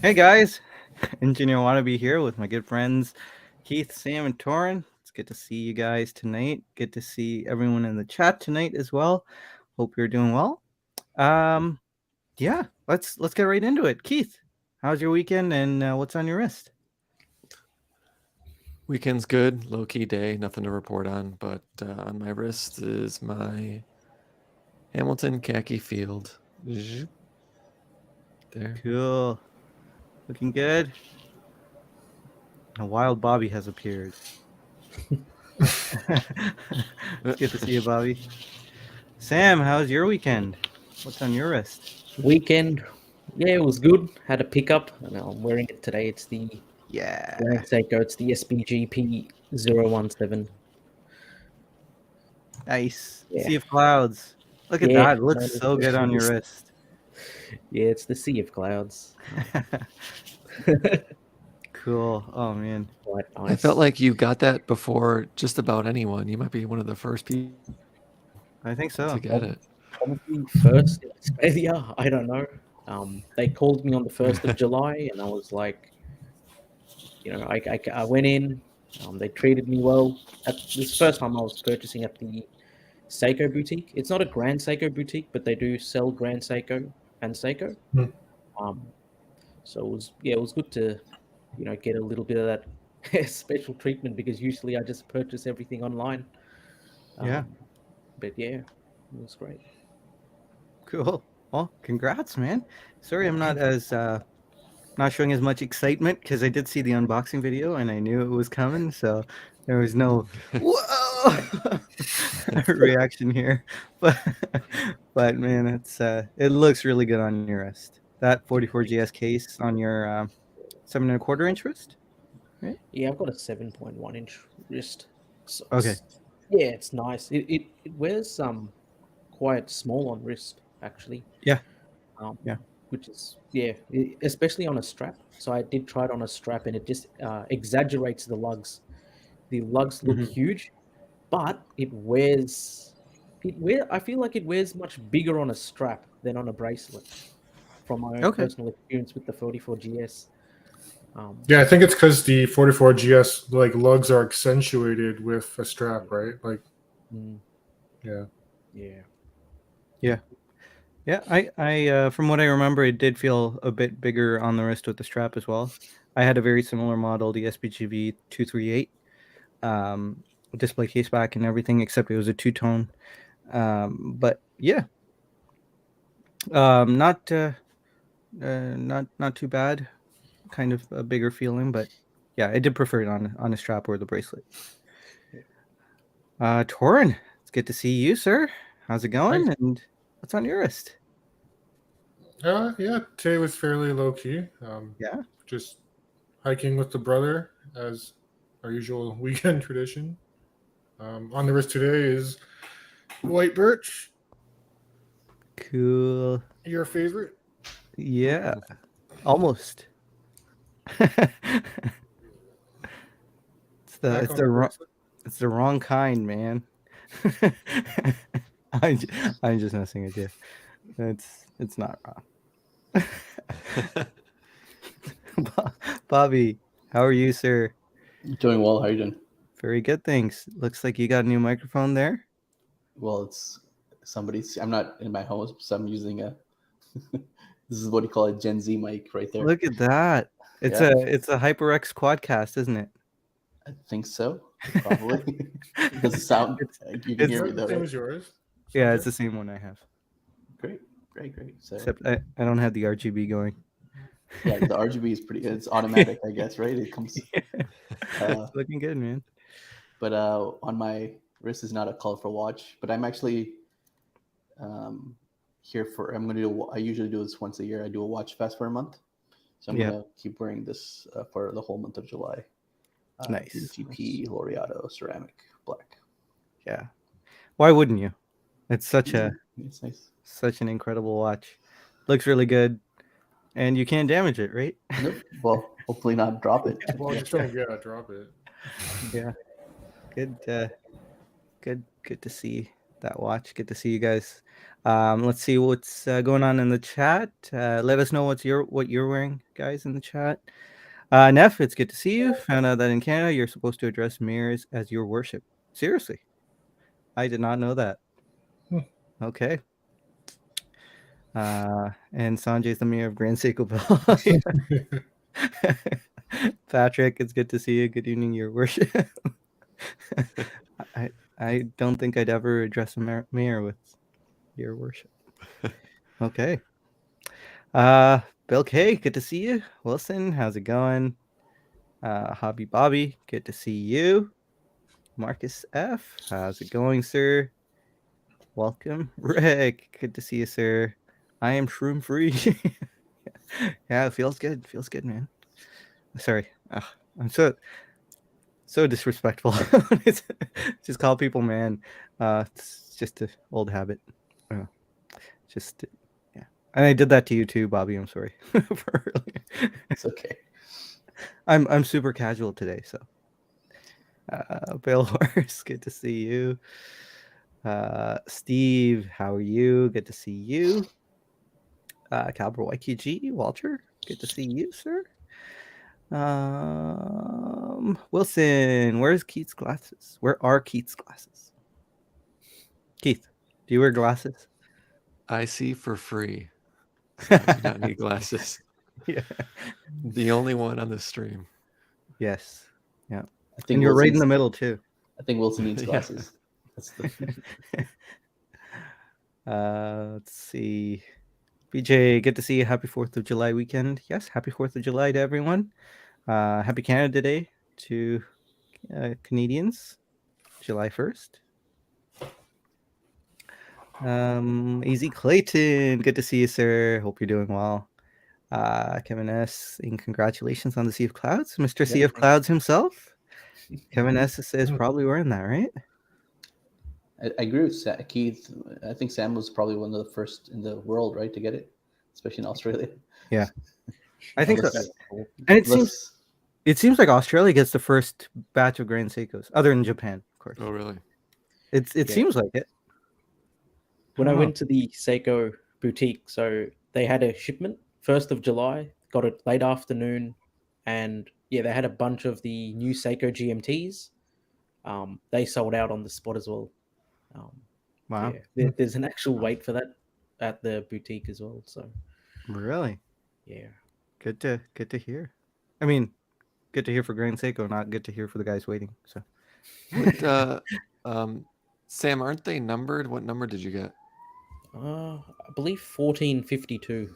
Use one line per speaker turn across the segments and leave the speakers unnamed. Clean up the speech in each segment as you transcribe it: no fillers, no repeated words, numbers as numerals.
Hey guys, Engineer Wannabe here with my good friends Keith, Sam, and Torin. It's good to see you guys tonight. Good to see everyone in the chat tonight as well. Hope you're doing well. Yeah, let's get right into it. Keith, how's your weekend and what's on your wrist?
Weekend's good, low-key day, nothing to report on, but on my wrist is my Hamilton khaki field. There.
Cool, looking good. A wild Bobby has appeared. It's good to see you, Bobby. Sam, how's your weekend? What's on your wrist?
Weekend, yeah, it was good. Had a pickup, and I'm wearing it today. It's the
Yeah,
Seiko. It's the SBGP 017.
nice.
Yeah.
Sea of Clouds. Look at
Yeah,
that. It looks so good on your wrist.
Yeah, it's the Sea of Clouds.
Cool. Oh man.
Quite
I
nice.
felt like you got that before just about anyone. You might be one of the first people
I think so.
to get it.
Probably first in Australia. I don't know. They called me on the 1st of July, and I was like, I went in. They treated me well. This is the first time I was purchasing at the Seiko boutique. It's not a Grand Seiko boutique, but they do sell Grand Seiko and Seiko. So it was good to, get a little bit of that special treatment, because usually I just purchase everything online.
Yeah.
But yeah, it was great.
Cool. Well, congrats, man. Sorry, I'm not not showing as much excitement because I did see the unboxing video and I knew it was coming, so there was no whoa reaction here. But man, it looks really good on your wrist. That 44GS case on your 7.25-inch wrist. Right?
Yeah, I've got a 7.1-inch wrist. So
Okay.
Yeah, it's nice. It wears quite small on wrist, actually.
Yeah.
Yeah. Which is especially on a strap. So I did try it on a strap, and it just exaggerates the lugs. The lugs look huge, but it wears. I feel like it wears much bigger on a strap than on a bracelet, from my own personal experience with the 44GS.
Yeah, I think it's because the 44GS lugs are accentuated with a strap, right?
Yeah. I from what I remember, it did feel a bit bigger on the wrist with the strap as well. I had a very similar model, the SBGV 238, display case back and everything, except it was a two-tone. But yeah, not too bad. Kind of a bigger feeling, but yeah, I did prefer it on a strap or the bracelet. Torin, it's good to see you, sir. How's it going?
Thanks.
And what's on your wrist?
Yeah, today was fairly low key.
Yeah.
Just hiking with the brother as our usual weekend tradition. On the wrist today is white birch.
Cool.
Your favorite?
Yeah. Almost. It's the wrong kind, man. I'm just messing with you. It's not wrong. Bobby, how are you, sir?
Doing well. How are you doing?
Very good, thanks. Looks like you got a new microphone there.
Well, it's somebody's. I'm not in my home, so I'm using a. This is what you call a Gen Z mic right there.
Look at that. It's a HyperX Quadcast, isn't it?
I think so. Probably. Does it sound? You can hear me though.
The same as yours.
Yeah, it's the same one I have.
Great. So,
except I don't have the RGB going.
Yeah, the RGB is pretty good. It's automatic, I guess, right? It comes.
It's looking good, man.
But on my wrist is not a colorful watch, but I'm actually here for. I'm going to do. I usually do this once a year. I do a watch fest for a month, so I'm going to keep wearing this for the whole month of July.
Nice.
GP Laureato ceramic black.
Yeah. Why wouldn't you? It's such
it's nice.
Such an incredible watch. Looks really good. And you can't damage it, right?
Nope. Well, hopefully not drop it.
Well, just don't drop it.
Yeah. Good to see. that watch. Good to see you guys. Let's see what's going on in the chat. Let us know what you're wearing, guys, in the chat. Neff, it's good to see you. Found out that in Canada you're supposed to address mirrors as your worship. Seriously, I did not know that. Okay. And Sanjay's the mayor of Grand Seiko Bell. Patrick, it's good to see you. Good evening, your worship. I don't think I'd ever address a mayor with your worship. Okay. Bill K, good to see you. Wilson, how's it going? Hobby Bobby, good to see you. Marcus F, how's it going, sir? Welcome. Rick, good to see you, sir. I am shroom free. Yeah, it feels good. Feels good, man. Sorry. I'm so disrespectful. Just call people man. It's just an old habit. Just yeah. And I did that to you too, Bobby. I'm sorry for earlier.
It's okay.
I'm super casual today, so. Bill Horse, good to see you. Steve, how are you? Good to see you. Caliber YKG, Walter, good to see you, sir. Wilson, where's Keith's glasses? Where are Keith's glasses? Keith, do you wear glasses?
I see for free. So I do not need glasses.
Yeah.
The only one on the stream.
Yes. Yeah.
I think
And you're right in
Wilson's-
the middle too.
I think Wilson needs
Yeah.
glasses. That's the
Let's see. BJ, good to see you. Happy 4th of July weekend. Yes, happy 4th of July to everyone. Happy Canada Day to Canadians. July 1st. Easy Clayton, good to see you, sir. Hope you're doing well. Kevin S, and congratulations on the Sea of Clouds. Mr. Sea of Clouds himself. Kevin S is probably wearing that, right?
I agree with Keith. I think Sam was probably one of the first in the world, right, to get it, especially in Australia.
Yeah. I think so.
Unless-
And it
unless-
seems like Australia gets the first batch of Grand Seikos, other than Japan, of course.
Oh, really?
It
Yeah.
seems like it.
When I
Oh.
went to the Seiko boutique, so they had a shipment 1st of July, got it late afternoon, and yeah, they had a bunch of the new Seiko GMTs. They sold out on the spot as well.
Wow.
Yeah, there's an actual wait for that at the boutique as well. So
Really?
yeah,
Good to hear. I mean, good to hear for Grand Seiko, not good to hear for the guys waiting. So
What, Sam, aren't they numbered? What number did you get?
I believe 1452.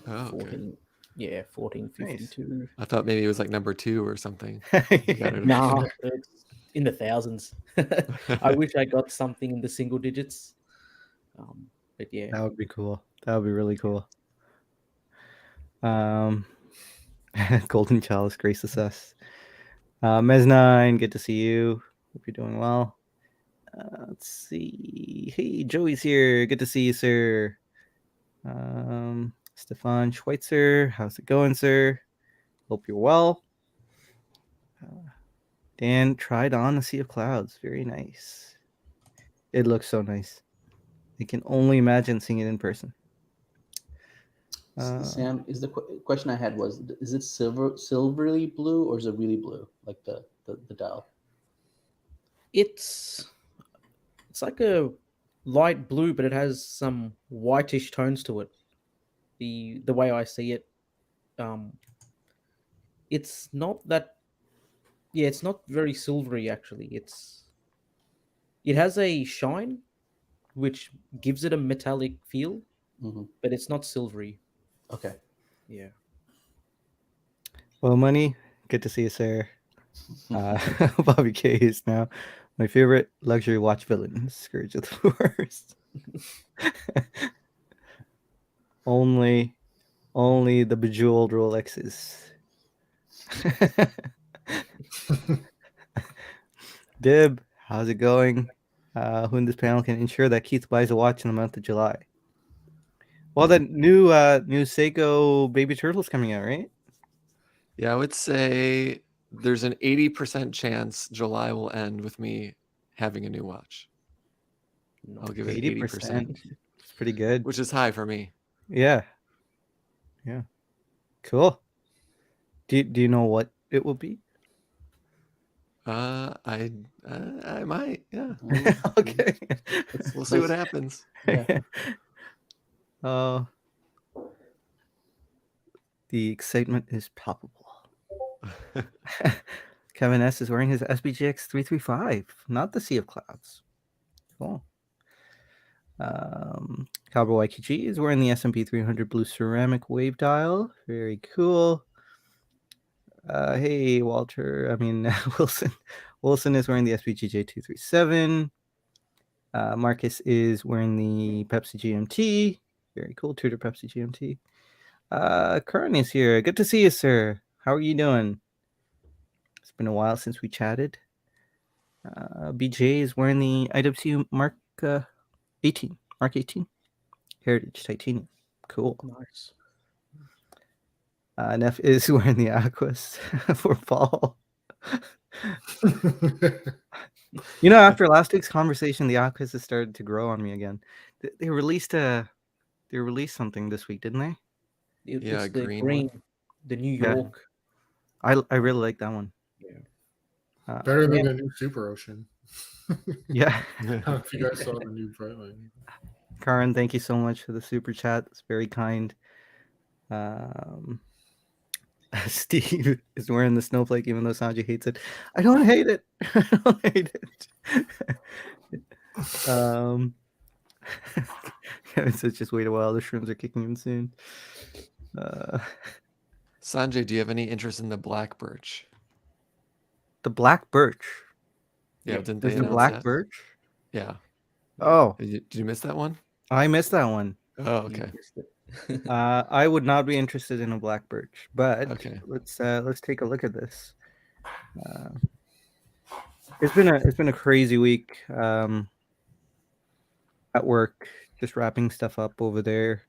Oh, okay.
1452.
I thought maybe it was like number 2 or something. You got it.
Nah, it's in the thousands. I wish I got something in the single digits. But yeah,
That would be cool. That would be really cool. Golden Chalice graces us. Mez9, good to see you. Hope you're doing well. Let's see. Hey, Joey's here. Good to see you, sir. Stefan Schweitzer, how's it going, sir? Hope you're well. Dan tried on a Sea of Clouds. Very nice. It looks so nice. I can only imagine seeing it in person.
Sam, is the question I had was: is it silvery blue or is it really blue, like the dial?
it's like a light blue, but it has some whitish tones to it. The way I see it, it's not that. Yeah, it's not very silvery actually. It has a shine, which gives it a metallic feel, but it's not silvery.
Okay.
Yeah.
Well, Money, good to see you, sir. Bobby K is now my favorite luxury watch villain, Scourge of the Forest. only the bejeweled Rolexes. Dib, how's it going? Who in this panel can ensure that Keith buys a watch in the month of July? Well, the new Seiko Baby Turtle's coming out, right?
Yeah, I would say there's an 80% chance July will end with me having a new watch. I'll give it
80%.
80%,
It's pretty good.
which is high for me.
Yeah. Yeah. Cool. Do you know what it will be?
I might, yeah.
Okay.
We'll see what happens.
Yeah.
Oh, the excitement is palpable. Kevin S is wearing his SBGX 335, not the Sea of Clouds. Cool. Cowboy YKG is wearing the S&P 300 blue ceramic wave dial. Very cool. Hey, Walter. Wilson. Wilson is wearing the SBGJ 237. Marcus is wearing the Pepsi GMT. Very cool. Tudor Pepsi GMT. Kern is here. Good to see you, sir. How are you doing? It's been a while since we chatted. BJ is wearing the IWC Mark 18. Mark 18. Heritage Titanium. Cool.
Nice.
Neff is wearing the Aquas for fall. After last week's conversation, the Aquas has started to grow on me again. They released something this week, didn't they?
Yeah,
It's the
green
green,
one.
the New
Yeah.
York.
I really like that one.
Yeah.
Better than the new Super Ocean.
Yeah.
I don't know if you guys saw the new Brightline.
Karan, thank you so much for the super chat. It's very kind. Steve is wearing the snowflake, even though Sanjay hates it. I don't hate it. I don't hate it. Kevin says, just wait a while. The shrooms are kicking in soon.
Sanjay, do you have any interest in the black birch?
The black birch.
Yeah, didn't they
There's the
announce
black
that?
birch.
Yeah.
Oh,
Did you miss that one?
I missed that one.
Oh, okay.
I would not be interested in a black birch, but
Okay.
let's take a look at this. It's been a crazy week at work, just wrapping stuff up over there.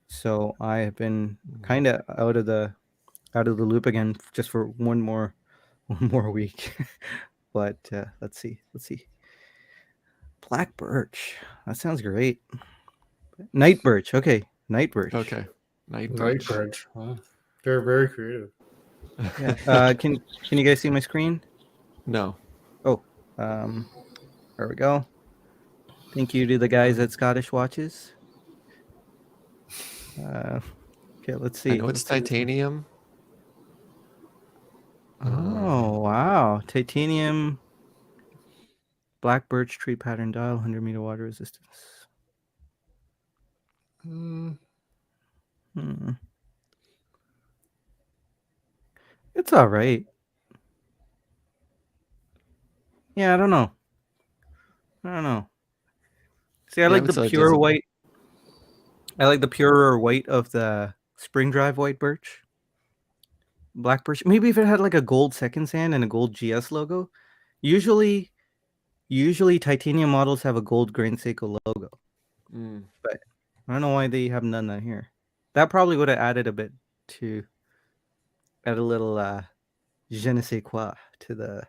So I have been kind of out of the loop again, just for one more week. But let's see. Black birch. That sounds great. Night birch. Okay, night birch.
Okay. Night
Night
birch.
Birch. Huh? They're very creative.
Yeah. Can you guys see my screen?
No.
Oh, there we go. Thank you to the guys at Scottish Watches. Okay, let's see.
I know it's titanium.
Oh, wow. Titanium black birch tree pattern dial, 100-meter water resistance. It's all right. Yeah, I don't know. See, I like
but
the
so it
pure
doesn't-
white. I like the purer white of the spring drive white birch. Black birch. Maybe if it had like a gold second sand and a gold GS logo. Usually titanium models have a gold grain Seiko logo. But I don't know why they haven't done that here. That probably would have added a bit to add a little je ne sais quoi to the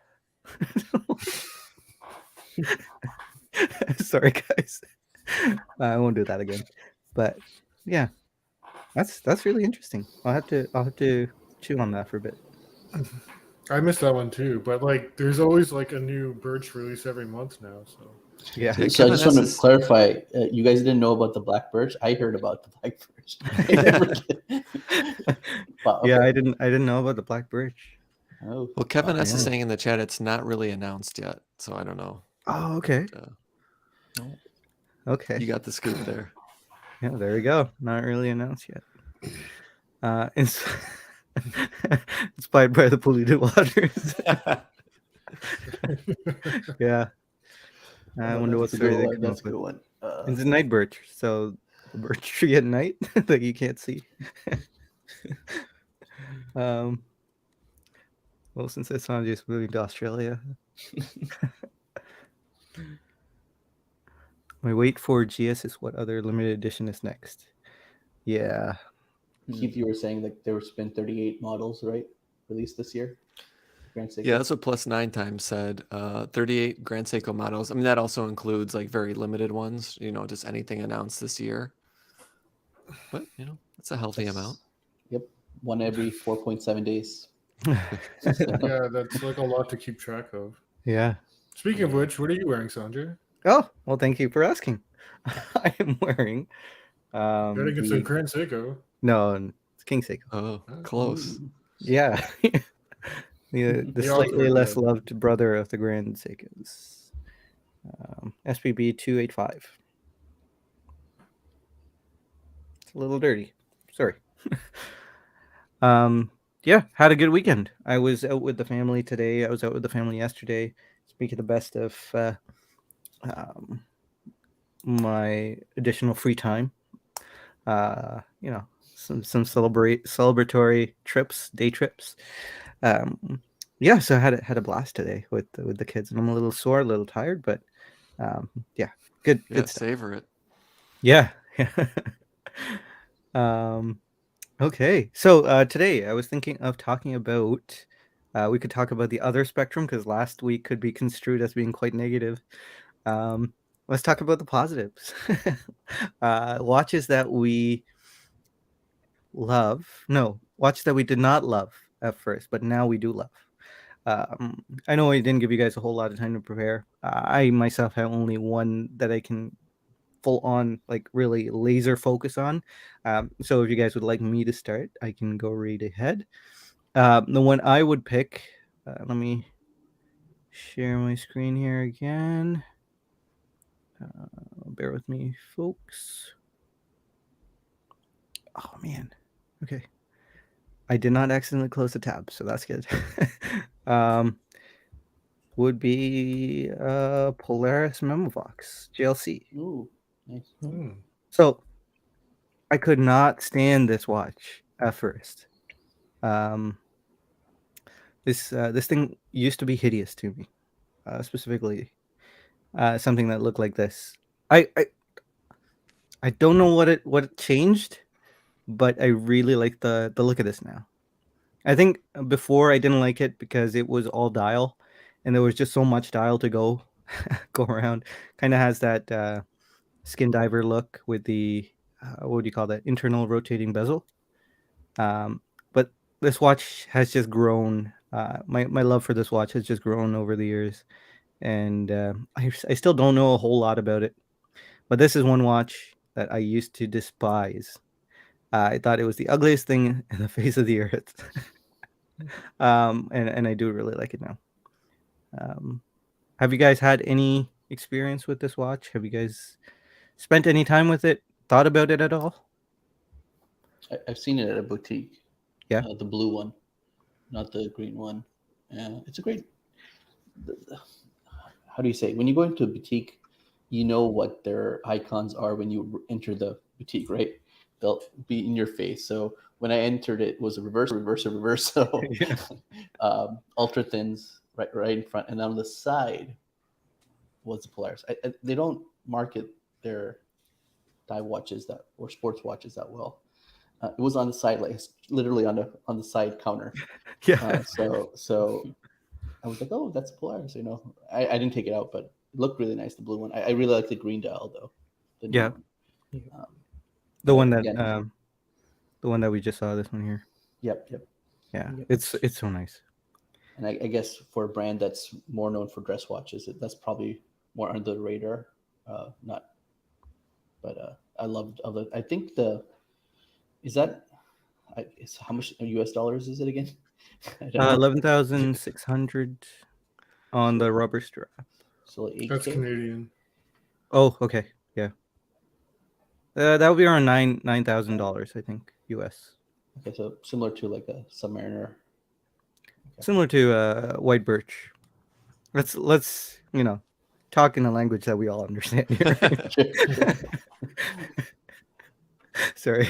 sorry guys. I won't do that again. But yeah. That's really interesting. I'll have to chew on that for a bit.
I missed that one too, but like, there's always like a new Birch release every month now. So
Yeah.
Yeah,
So I
Kevin
just want
S.
to
is-
clarify, you guys didn't know about the black birch. I heard about the black birch. I never did. Wow,
Yeah,
okay.
I didn't know about the black birch.
Oh,
Well, Kevin S is
yeah.
saying in the chat it's not really announced yet, so I don't know.
Oh, okay. Okay.
You got the scoop there.
Yeah, there we go. Not really announced yet. Inspired by the polluted waters. Yeah. I wonder what
that's a
story
good
they
one.
come
That's a
up
good
with.
one.
It's a night birch, so the birch tree at night that you can't see. Wilson says Sanjay's moving to Australia. My wait for GS is what other limited edition is next. Yeah.
Keith, you were saying that there was been 38 models, right, released this year? Grand Seiko.
Yeah, that's what Plus 9 Times said. 38 Grand Seiko models. I mean, that also includes like very limited ones, just anything announced this year. But, that's a healthy amount.
Yep, one every 4.7 days.
Yeah, that's like a lot to keep track of.
Yeah.
Speaking of which, what are you wearing, Sanjay?
Oh, well, thank you for asking. I am wearing.
I think it's a
the-
Grand Seiko.
No, it's King Seiko.
Oh, close.
Ooh.
Yeah. the
The
slightly
ultimate
less
red.
loved brother of the Grand Seikos. SPB 285. It's a little dirty. Sorry. Yeah, had a good weekend. I was out with the family today. I was out with the family yesterday. Speaking the best of my additional free time. Some celebratory trips, day trips. Yeah, so I had a blast today with the kids, and I'm a little sore, a little tired, but yeah, good
Yeah,
stuff.
savor it.
Yeah. Okay, so today I was thinking of talking about. We could talk about the other spectrum because last week could be construed as being quite negative. Let's talk about the positives. Watches that we love. No, watches that we did not love at first, but now we do love. I know I didn't give you guys a whole lot of time to prepare. I myself have only one that I can full on, like, really laser focus on. So if you guys would like me to start, I can go right ahead. The one I would pick, let me share my screen here again. Bear with me, folks. Oh, man. Okay. I did not accidentally close the tab, so that's good. Would be Polaris Memovox JLC.
Ooh, nice.
Hmm.
So I could not stand this watch at first. This thing used to be hideous to me, specifically something that looked like this. I don't know what it changed, but I really like the look of this now. I think before I didn't like it because it was all dial, and there was just so much dial to go around. Kind of has that skin diver look with the what do you call that, internal rotating bezel. But this watch has just grown. My love for this watch has just grown over the years, and I still don't know a whole lot about it. But this is one watch that I used to despise. I thought it was the ugliest thing in the face of the earth. And I do really like it now. Have you guys had any experience with this watch? Have you guys spent any time with it? Thought about it at all?
I've seen it at a boutique.
Yeah.
The blue one, not the green one. Yeah, it's a great. How do you say? When you go into a boutique, you know what their icons are when you enter the boutique, right? They'll be in your face. So when I entered, it was a reverse. So
Yeah.
ultra thins right in front, and on the side was the Polaris. They don't market their dive watches or sports watches that well. It was on the side, like literally on the side counter.
Yeah.
So I was like, oh, that's Polaris. I didn't take it out, but it looked really nice. The blue one. I really like the green dial though. The new
Yeah.
one.
The one that
again,
the one that we just saw. This one here.
Yep.
Yeah.
Yep.
It's so nice.
And I guess for a brand that's more known for dress watches, that's probably more under the radar. Not, but I loved. I think how much US dollars is it again? I don't know.
11,600 on the rubber strap.
So like 8K?
That's Canadian.
Oh, okay. Yeah. That would be around $9,000, I think, US.
Okay, so similar to like a Submariner.
Similar to White Birch. Let's talk in a language that we all understand here. Sorry.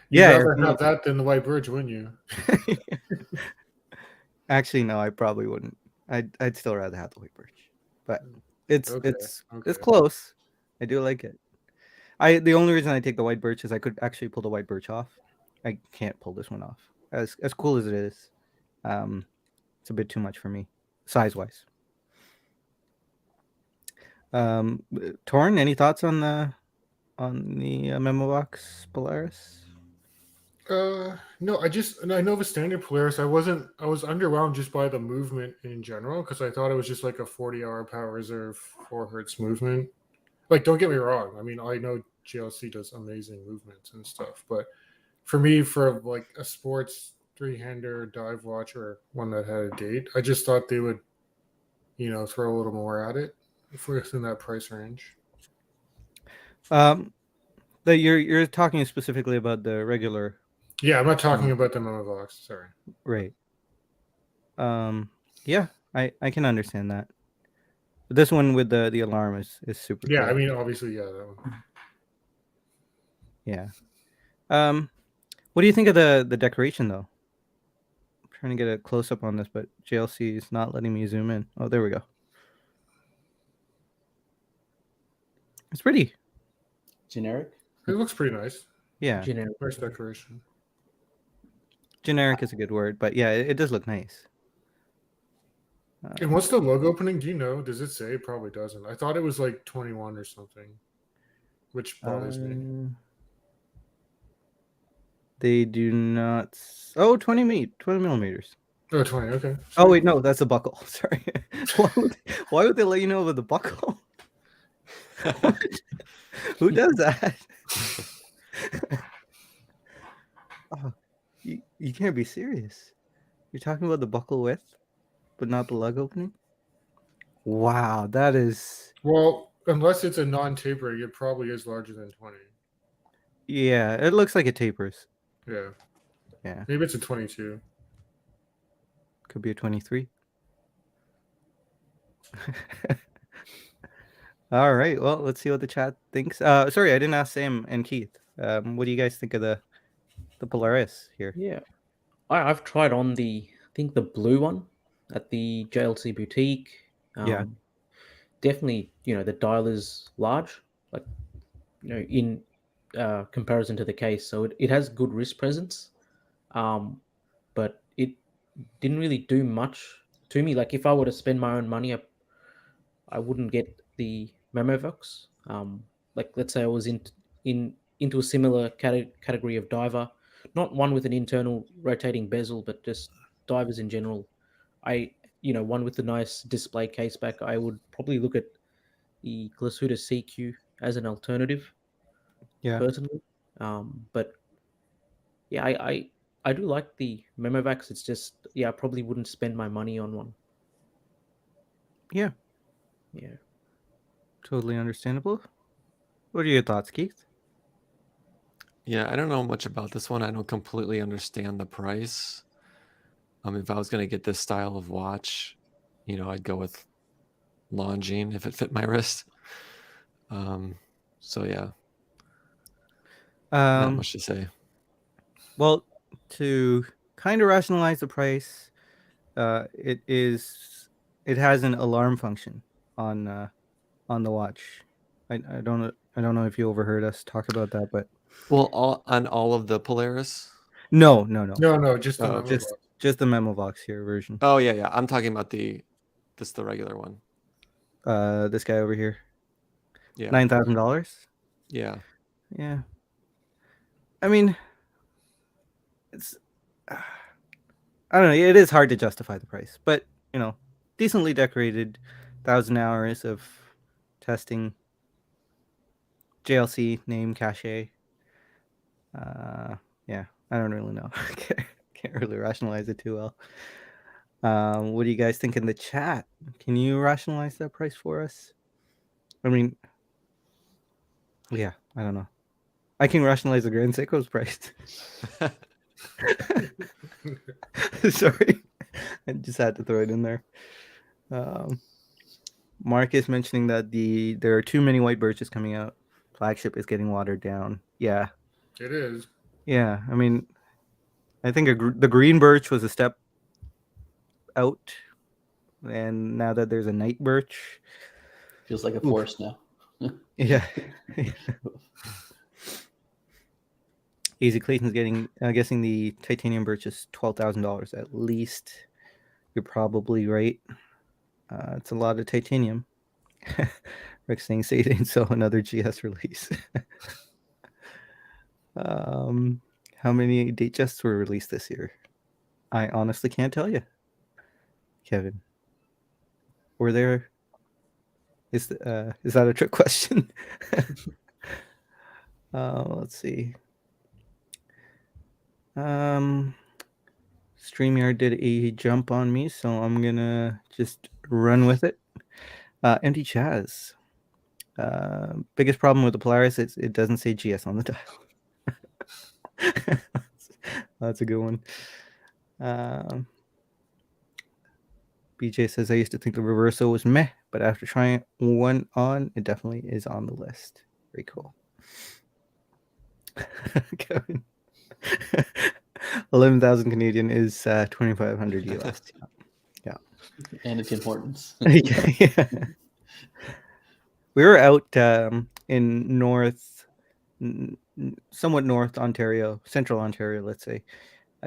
You'd
Yeah.
rather have that than the White Birch, wouldn't you?
Actually, no, I probably wouldn't. I'd still rather have the White Birch, but it's
Okay,
it's
okay.
it's close. I do like it. The only reason I take the White Birch is I could actually pull the White Birch off. I can't pull this one off. As cool as it is, It's a bit too much for me, size-wise. Torn, any thoughts on the memo box Polaris?
No, I know the standard Polaris. I was underwhelmed just by the movement in general because I thought it was just like a 40-hour power reserve 4 hertz movement. Like, don't get me wrong. I mean, I know JLC does amazing movements and stuff, but for me, for like a sports 3-hander dive watch or one that had a date, I just thought they would, throw a little more at it if we're within that price range.
You're talking specifically about the regular,
Yeah, I'm not talking about the memo box. Sorry.
right? Yeah, I can understand that. But this one with the alarm is super
Yeah,
cool.
I mean, obviously, yeah, that one.
Yeah. What do you think of the decoration though? I'm trying to get a close up on this, but JLC is not letting me zoom in. Oh, there we go. It's pretty.
Generic.
It looks pretty nice.
Yeah.
Generic.
Nice decoration.
Generic is a good word, but yeah, it does look nice.
And what's the logo opening? Do you know? Does it say? It probably doesn't. I thought it was like 21 or something, which bothers me.
They do not. Oh, 20 millimeters.
Oh, 20. Okay.
Oh wait, no, that's a buckle. Sorry. Why would they let you know with the buckle? Who does that? Oh, you can't be serious. You're talking about the buckle width, but not the lug opening? Wow, that is.
Well, unless it's a non-tapering, it probably is larger than 20.
Yeah, it looks like it tapers.
Yeah.
Yeah,
Maybe it's a 22.
could be a 23. All right, well, let's see what the chat thinks. Sorry, I didn't ask Sam and Keith. What do you guys think of the Polaris here?
Yeah, I've tried on I think the blue one at the JLC boutique.
Yeah.
Definitely, the dial is large, like, in comparison to the case. So it has good wrist presence, but it didn't really do much to me. Like, if I were to spend my own money, I wouldn't get the Memovox. Like, let's say I was into a similar category of diver, not one with an internal rotating bezel, but just divers in general. One with a nice display case back, I would probably look at the Glasuda CQ as an alternative.
Yeah.
Personally, but yeah, I do like the Memovax. It's just, I probably wouldn't spend my money on one.
Yeah.
Yeah.
Totally understandable. What are your thoughts, Keith?
Yeah, I don't know much about this one. I don't completely understand the price. If I was going to get this style of watch, I'd go with Longines if it fit my wrist. So yeah, not much to say.
Well, to kind of rationalize the price, it has an alarm function on the watch. I don't know if you overheard us talk about that, but
On all of the Polaris.
no,
No, just the
Oh,
memo box.
just the memo box here version.
Oh yeah. I'm talking about the regular one.
This guy over here.
Yeah.
$9,000.
Yeah.
Yeah. I mean, it's. I don't know. It is hard to justify the price, but decently decorated, 1,000 hours of testing. JLC name cachet. Yeah, I don't really know. Can't really rationalize it too well. What do you guys think in the chat? Can you rationalize that price for us? I mean, yeah, I don't know. I can rationalize the Grand Seiko's price. Sorry, I just had to throw it in there. Mark is mentioning that there are too many white birches coming out. Flagship is getting watered down. Yeah,
It is.
yeah. I mean, I think the green birch was a step out, and now that there's a night birch,
Feels like a forest now.
yeah. Easy Clayton's guessing the titanium birch is $12,000 at least. You're probably right. It's a lot of titanium. Rick saying say it ain't so another GS release. How many Datejests were released this year? I honestly can't tell you. Kevin, were there? Is that a trick question? Let's see. StreamYard did a jump on me, so I'm gonna just run with it. Empty Chaz. Biggest problem with the Polaris is it doesn't say GS on the dial. That's a good one. BJ says I used to think the Reverso was meh, but after trying one on, it definitely is on the list. Very cool. Kevin. 11,000 Canadian is 2,500 US. Yeah.
And a Tim Hortons.
Yeah. We were out in somewhat north Ontario, central Ontario, let's say,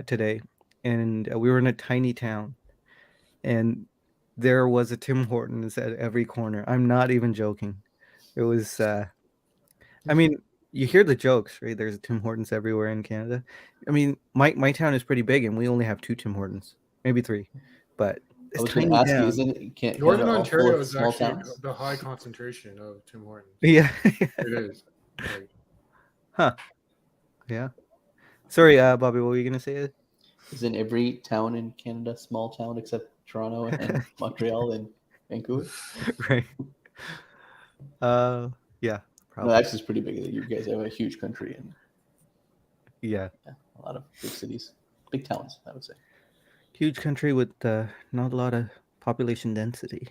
today, and we were in a tiny town, and there was a Tim Hortons at every corner. I'm not even joking. It was, I mean, you hear the jokes, right? There's a Tim Hortons everywhere in Canada. I mean, my town is pretty big, and we only have 2 Tim Hortons, maybe 3, but
I
it's
was going
tiny
to ask you,
town.
isn't it Canada
Northern
all full
Ontario
of
is
small
actually
towns?
the high concentration of Tim Hortons.
Yeah.
It is. Like,
Huh. Yeah. Sorry, Bobby, what were you gonna say?
Isn't every town in Canada small town except Toronto and Montreal and Vancouver?
Right. Yeah,
No,
probably.
actually, it's pretty big. You guys have a huge country and
Yeah.
a lot of big cities, big towns, I would say.
Huge country with not a lot of population density.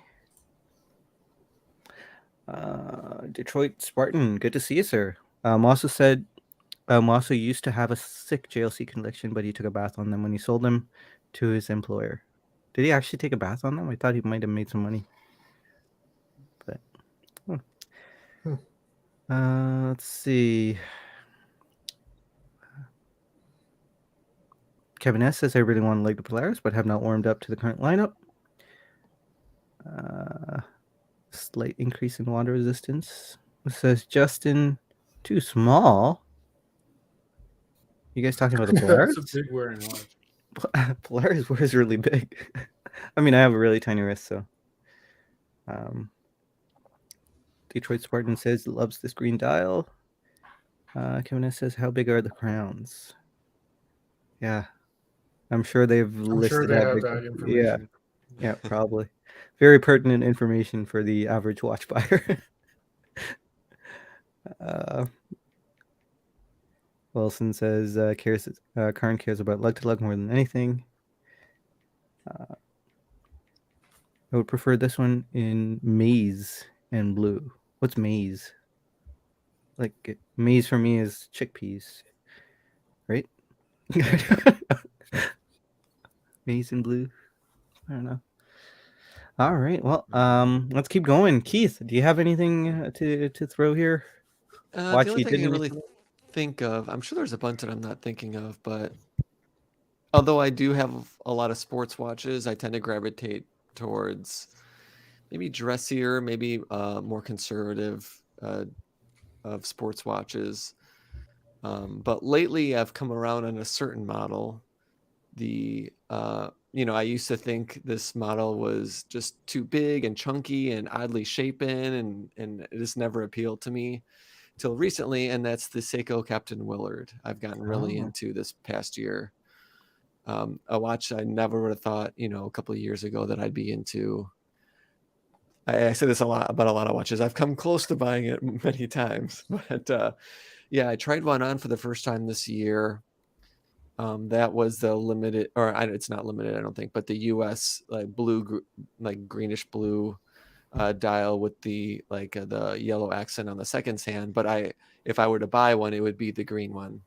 Detroit Spartan, good to see you, sir. Also said Mosso used to have a sick JLC collection, but he took a bath on them when he sold them to his employer. Did he actually take a bath on them? I thought he might have made some money. But let's see. Kevin S says I really want to like the Polaris, but have not warmed up to the current lineup. Slight increase in water resistance. It says Justin, too small. You guys talking about the Polaris?
that's a big wearing watch.
Polaris was really big. I mean, I have a really tiny wrist, so. Detroit Spartan says loves this green dial. Kevin S says, how big are the crowns? Yeah, I'm sure they've
I'm
listed
sure they
how
have
big.
that information.
Yeah, probably. Very pertinent information for the average watch buyer. Wilson says Karn cares about lug to lug more than anything. I would prefer this one in maize and blue. What's maize? Like maize for me is chickpeas, right? Maize and blue. I don't know. All right. Well, let's keep going. Keith, do you have anything to throw here?
The
Watch
only
you
thing I
didn't
can really
mention
think of, I'm sure there's a bunch that I'm not thinking of, but although I do have a lot of sports watches, I tend to gravitate towards maybe dressier, maybe more conservative of sports watches. But lately I've come around on a certain model. I used to think this model was just too big and chunky and oddly shapen, and it just never appealed to me till recently, and that's the Seiko Captain Willard. I've gotten really into this past year. A watch I never would have thought, a couple of years ago that I'd be into. I say this a lot about a lot of watches. I've come close to buying it many times, but yeah, I tried one on for the first time this year. That was the limited, it's not limited, I don't think, but the US greenish blue dial with the the yellow accent on the second hand. But if I were to buy one, it would be the green one.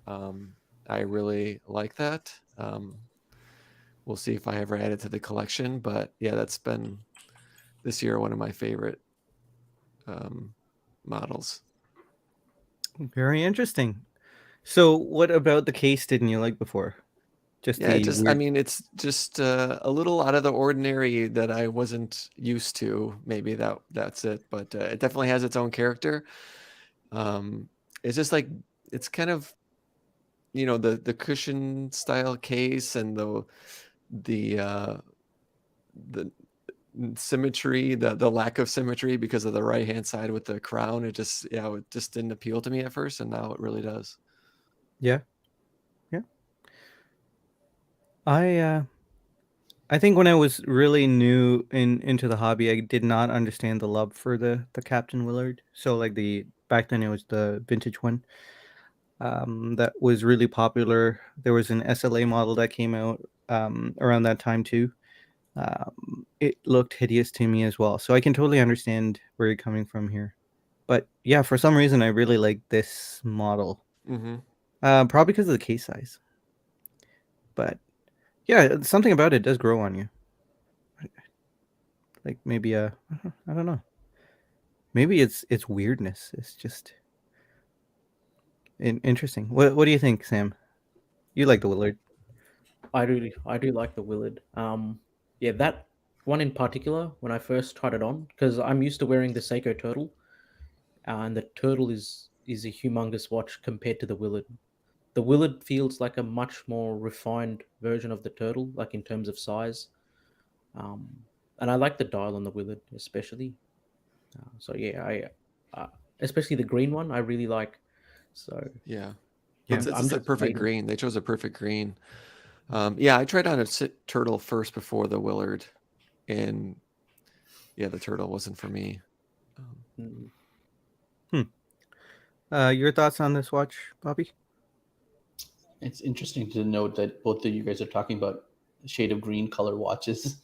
I really like that. We'll see if I ever add it to the collection, but yeah, that's been this year one of my favorite models.
Very interesting. So, what about the case didn't you like before? Just
Yeah,
the
I
weird.
mean, it's just a little out of the ordinary that I wasn't used to. Maybe that's it, but it definitely has its own character. It's just like it's kind of the cushion style case and the symmetry, the lack of symmetry because of the right hand side with the crown. It just didn't appeal to me at first, and now it really does.
Yeah. Yeah. I think when I was really new into the hobby, I did not understand the love for the Captain Willard. So like back then it was the vintage one. That was really popular. There was an SLA model that came out around that time too. It looked hideous to me as well. So I can totally understand where you're coming from here. But yeah, for some reason I really like this model.
Mm-hmm.
Probably because of the case size. But yeah, something about it does grow on you. Like maybe I don't know. Maybe it's weirdness. It's just interesting. What do you think, Sam? You like the Willard?
I do like the Willard. Yeah, that one in particular, when I first tried it on, because I'm used to wearing the Seiko Turtle, and the Turtle is a humongous watch compared to the Willard. The Willard feels like a much more refined version of the Turtle, like in terms of size. Um, and I like the dial on the Willard, especially. So yeah, especially the green one, I really like. So
Yeah.
Yeah.
It's
I'm
a
just
perfect
waiting.
green. They chose a perfect green. Yeah, I tried on a turtle first before the Willard, and yeah, the turtle wasn't for me.
Mm.
Your thoughts on this watch, Bobby?
It's interesting to note that both of you guys are talking about shade of green color watches.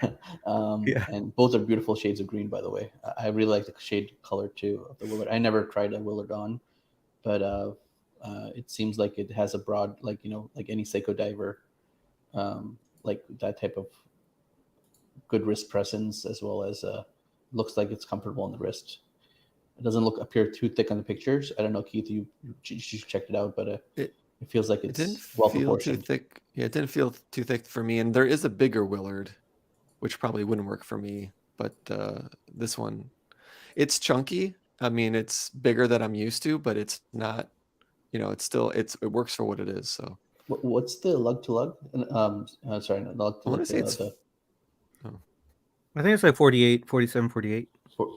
Yeah.
And both are beautiful shades of green, by the way. I really like the shade color too of the Willard. I never tried a Willard on, but it seems like it has a broad, like any Seiko diver, like that type of good wrist presence, as well as looks like it's comfortable on the wrist. It doesn't appear too thick on the pictures. I don't know, Keith, you checked it out, but
It
it feels like
it didn't
it's well
feel too
proportioned.
thick. Yeah, it didn't feel too thick for me. And there is a bigger Willard, which probably wouldn't work for me. But this one, it's chunky. I mean, it's bigger than I'm used to, but it's not. It works for what it is. So
What's the lug to lug? Sorry, not lug to
I want
lug.
to say it's.
I think it's like 48, 47, 48,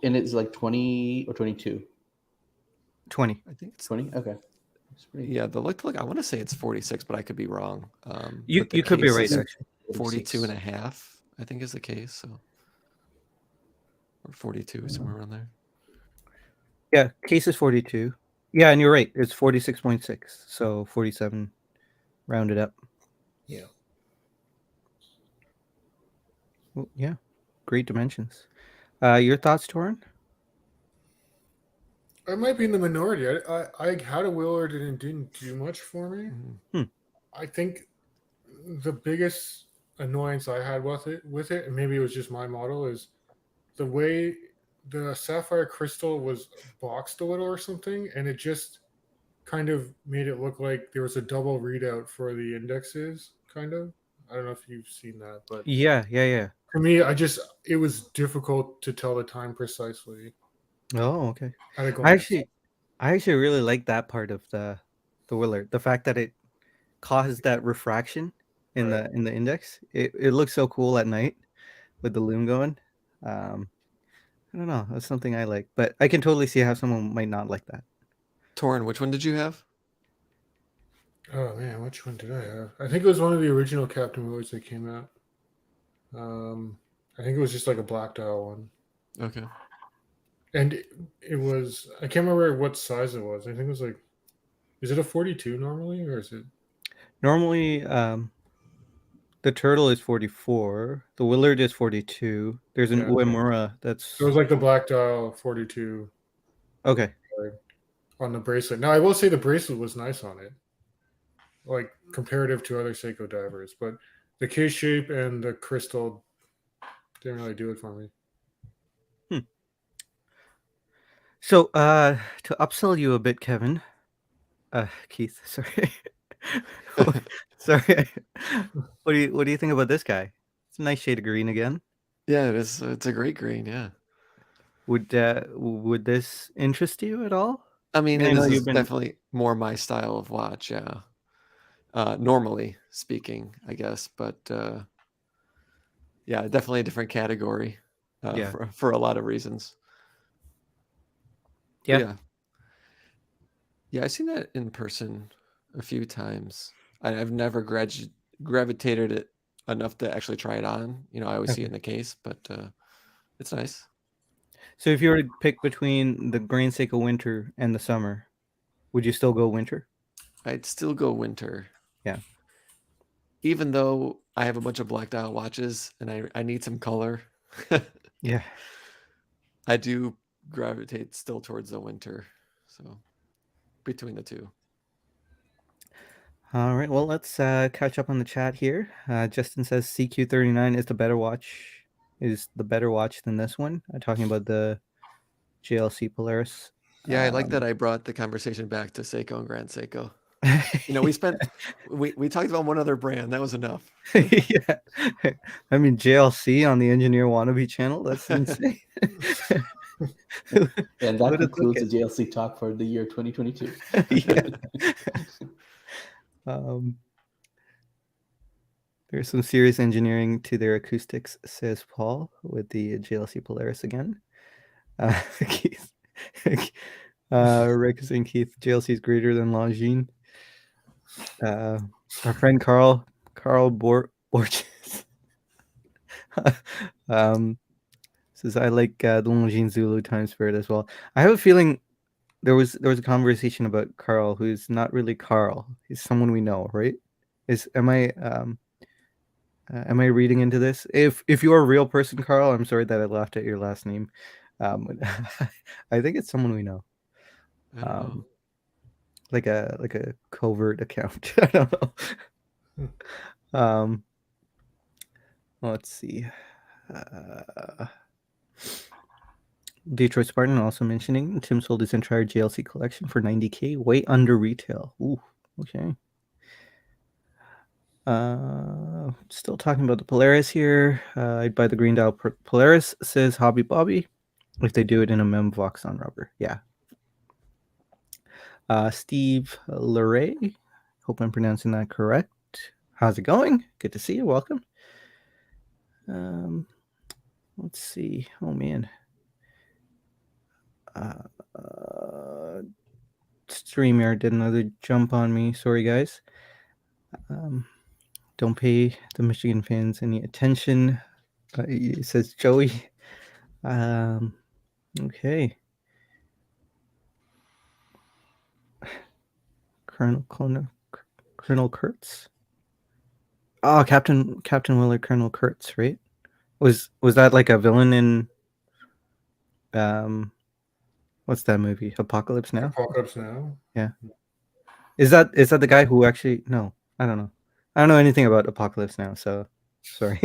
And it's like 20 or 22.
20.
I think it's
20. Okay.
Yeah, the look. I want to say it's 46, but I could be wrong.
You
but the
could be
case
right
is
actually.
42 and a half, I think is the case. So, or 42, somewhere around there.
Yeah, case is 42. Yeah, and you're right. It's 46.6. So 47 rounded up.
Yeah.
Well, yeah. Great dimensions. Your thoughts, Torin?
I might be in the minority. I had a Willard and it didn't do much for me.
Mm-hmm.
I think the biggest annoyance I had with it, and maybe it was just my model, is the way the sapphire crystal was boxed a little or something, and it just kind of made it look like there was a double readout for the indexes, kind of. I don't know if you've seen that, but
Yeah.
for me, it was difficult to tell the time precisely.
Oh, okay.
At a
I
glance.
actually really like that part of the Willard. The fact that it caused that refraction in
Right.
the index. It looks so cool at night with the loom going. I don't know. That's something I like, but I can totally see how someone might not like that.
Torin, which one did you have?
Oh man, which one did I have? I think it was one of the original Captain Willards that came out. I think it was just like a black dial one.
Okay.
And it was, I can't remember what size it was. I think it was like, is it a 42 normally, or is it?
Normally, the turtle is 44. The Willard is 42. There's an
Yeah.
Uemura that's
So it was like the black dial 42
okay.
on the bracelet. Now I will say the bracelet was nice on it, like comparative to other Seiko divers, but the case shape and the crystal didn't really do it for me.
So, to upsell you a bit, Kevin, Keith, sorry. Sorry. What do you think about this guy? It's a nice shade of green again.
Yeah, it is. It's a great green. Yeah.
Would this interest you at all?
I mean,
I
it
know
is
you've been.
definitely more my style of watch. Yeah. Normally speaking, I guess, but yeah, definitely a different category
Yeah.
for a lot of reasons. But
Yeah.
yeah. Yeah, I've seen that in person a few times. I've never gravitated it enough to actually try it on. You know, I always see it in the case, but it's nice.
So if you were to pick between the Grand Seiko winter and the summer, would you still go winter?
I'd still go winter.
Yeah.
Even though I have a bunch of black dial watches and I need some color,
Yeah.
I do gravitate still towards the winter. So between the two.
All right. Well, let's catch up on the chat here. Justin says CQ39 is the better watch. Is the better watch than this one? Talking about the JLC Polaris.
Yeah, I like that I brought the conversation back to Seiko and Grand Seiko. You know, we talked about one other brand. That was enough.
Yeah. I mean, JLC on the Engineer Wannabe channel. That's insane.
And that
But it's
concludes
okay.
the JLC talk for the year 2022.
Yeah. There's some serious engineering to their acoustics, says Paul, with the JLC Polaris again. Keith, Rick is saying Keith, JLC is greater than Longines. Our friend Carl Borges says I like the Longines Zulu Time Spirit as well. I have a feeling there was a conversation about Carl, who's not really Carl. He's someone we know, right? Am I reading into this? If you're a real person, Carl, I'm sorry that I laughed at your last name. I think it's someone we know.
I don't know.
Like a covert account. I don't know. Let's see. Detroit Spartan also mentioning Tim sold his entire JLC collection for $90K, way under retail. Ooh, okay. Still talking about the Polaris here. I'd buy the green dial Polaris, says Hobby Bobby, if they do it in a Memvox on rubber. Yeah. Steve Leray, hope I'm pronouncing that correct. How's it going? Good to see you. Welcome. Let's see. Oh man. StreamYard did another jump on me. Sorry, guys. Don't pay the Michigan fans any attention. It says Joey. Okay. Colonel Kurtz. Oh, Captain Willard, Colonel Kurtz, right? Was that like a villain in what's that movie? Apocalypse Now?
Apocalypse Now.
Yeah. Is that the guy who actually? No, I don't know. I don't know anything about Apocalypse Now, so sorry.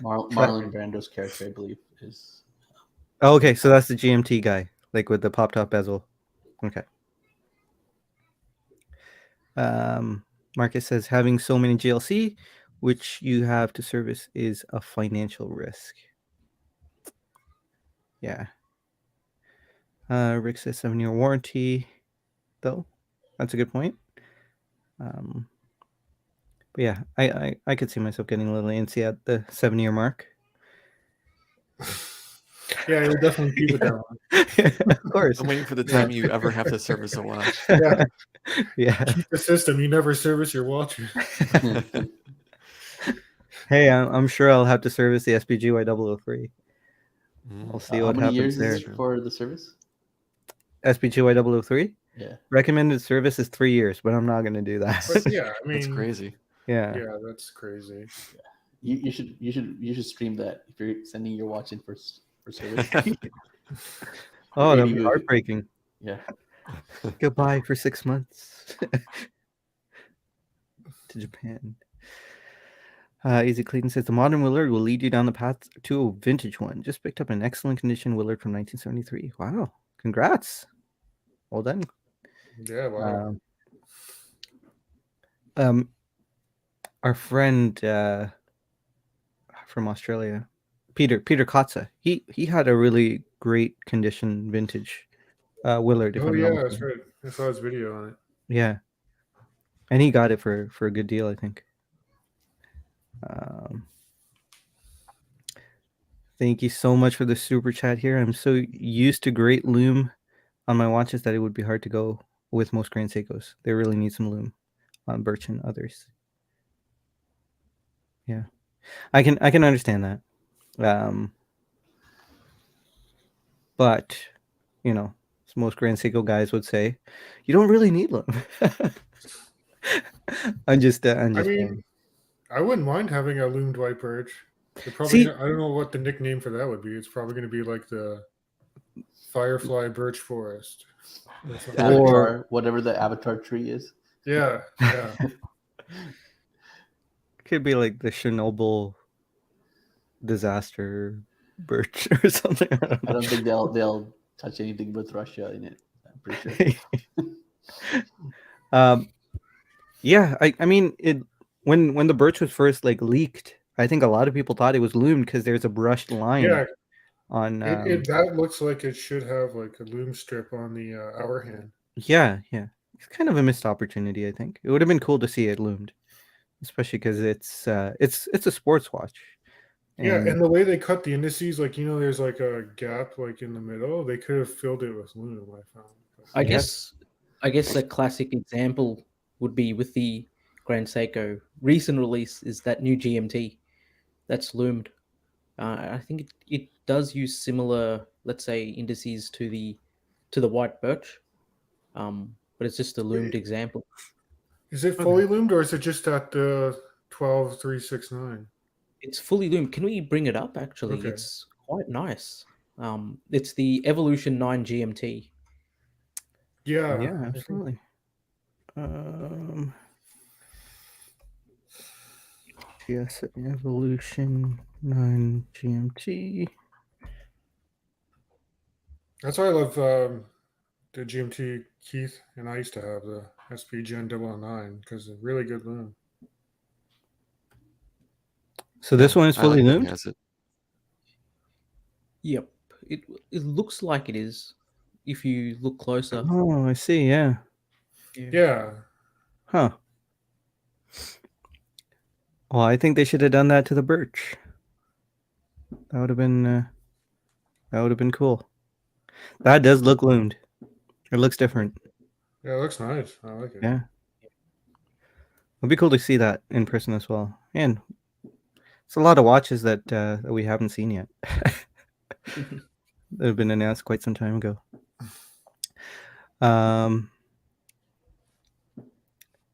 Marlon Brando's character, I believe, is.
Oh, okay, so that's the GMT guy, like with the pop top bezel. Okay. Marcus says having so many GLC, which you have to service, is a financial risk. Yeah. Rick says 7-year warranty, though. That's a good point. But yeah, I could see myself getting a little antsy at the 7-year mark.
Yeah, you would definitely keep it down.
Of course.
I'm waiting for the time you ever have to service a watch.
Yeah.
Yeah.
Keep the system. You never service your watch.
Hey, I'm sure I'll have to service the SPGY 003. We'll see
How
what
many
happens
years
there.
is it for the service?
SPGY 003?
Yeah.
Recommended service is 3 years, but I'm not going to do that.
But yeah, I mean,
That's crazy.
Yeah.
Yeah, that's crazy.
You should stream that if you're sending your watch in for service.
Oh, that'd
Maybe
be
you-
heartbreaking.
Yeah.
Goodbye for 6 months to Japan. Easy Clayton says the modern Willard will lead you down the path to a vintage one. Just picked up an excellent condition Willard from 1973. Wow, congrats! Well done.
Yeah, wow.
Um, our friend from Australia, Peter Kotza, he had a really great condition vintage Willard, if
Oh
I'm not
yeah, that's
mistaken.
right. I saw his video on it.
Yeah, and he got it for a good deal, I think. Um, thank you so much for the super chat here. I'm so used to great lume on my watches that it would be hard to go with most Grand Seikos. They really need some lume on Birch and others. Yeah, I can understand that. But you know, as most Grand Seiko guys would say, you don't really need lume. I'm just
I
playing.
mean, I wouldn't mind having a loomed white birch. They're probably
See,
I don't know what the nickname for that would be. It's probably going to be like the Firefly Birch Forest or something.
Avatar, whatever the avatar tree is.
Yeah, yeah.
could be like the Chernobyl disaster Birch or something. I don't
I
know.
don't think they'll touch anything with Russia in it. I'm pretty sure.
Yeah, I mean it when the Birch was first like leaked, I think a lot of people thought it was loomed because there's a brushed line
Yeah,
on
that looks like it should have like a loom strip on the hour hand.
yeah. It's kind of a missed opportunity, I think. It would have been cool to see it loomed, especially because it's a sports watch.
Yeah,
And
and the way they cut the indices, like there's like a gap like in the middle. They could have filled it with loom. I found.
I
Yeah.
guess a classic example would be with the Grand Seiko recent release is that new GMT that's loomed. I think it does use similar, let's say, indices to the white birch, but it's just a loomed example.
Is it fully loomed or is it just at the 12369?
It's fully loomed. Can we bring it up? Actually,
Okay.
it's quite nice. It's the Evolution 9 GMT.
Yeah.
yeah,
I think-
absolutely. Yes, Evolution 9 GMT.
That's why I love the GMT Keith and I used to have the SP Gen 009 because it's really good loom.
So this one is
I
fully
like that he
loomed?
has it.
Yep, it looks like it is if you look closer.
Oh, I see. Yeah.
Yeah.
Huh. Well, I think they should have done that to the Birch. That would have been cool. That does look loomed. It looks different.
Yeah, it looks nice. I like it.
Yeah. It'd be cool to see that in person as well. And it's a lot of watches that we haven't seen yet. That have been announced quite some time ago.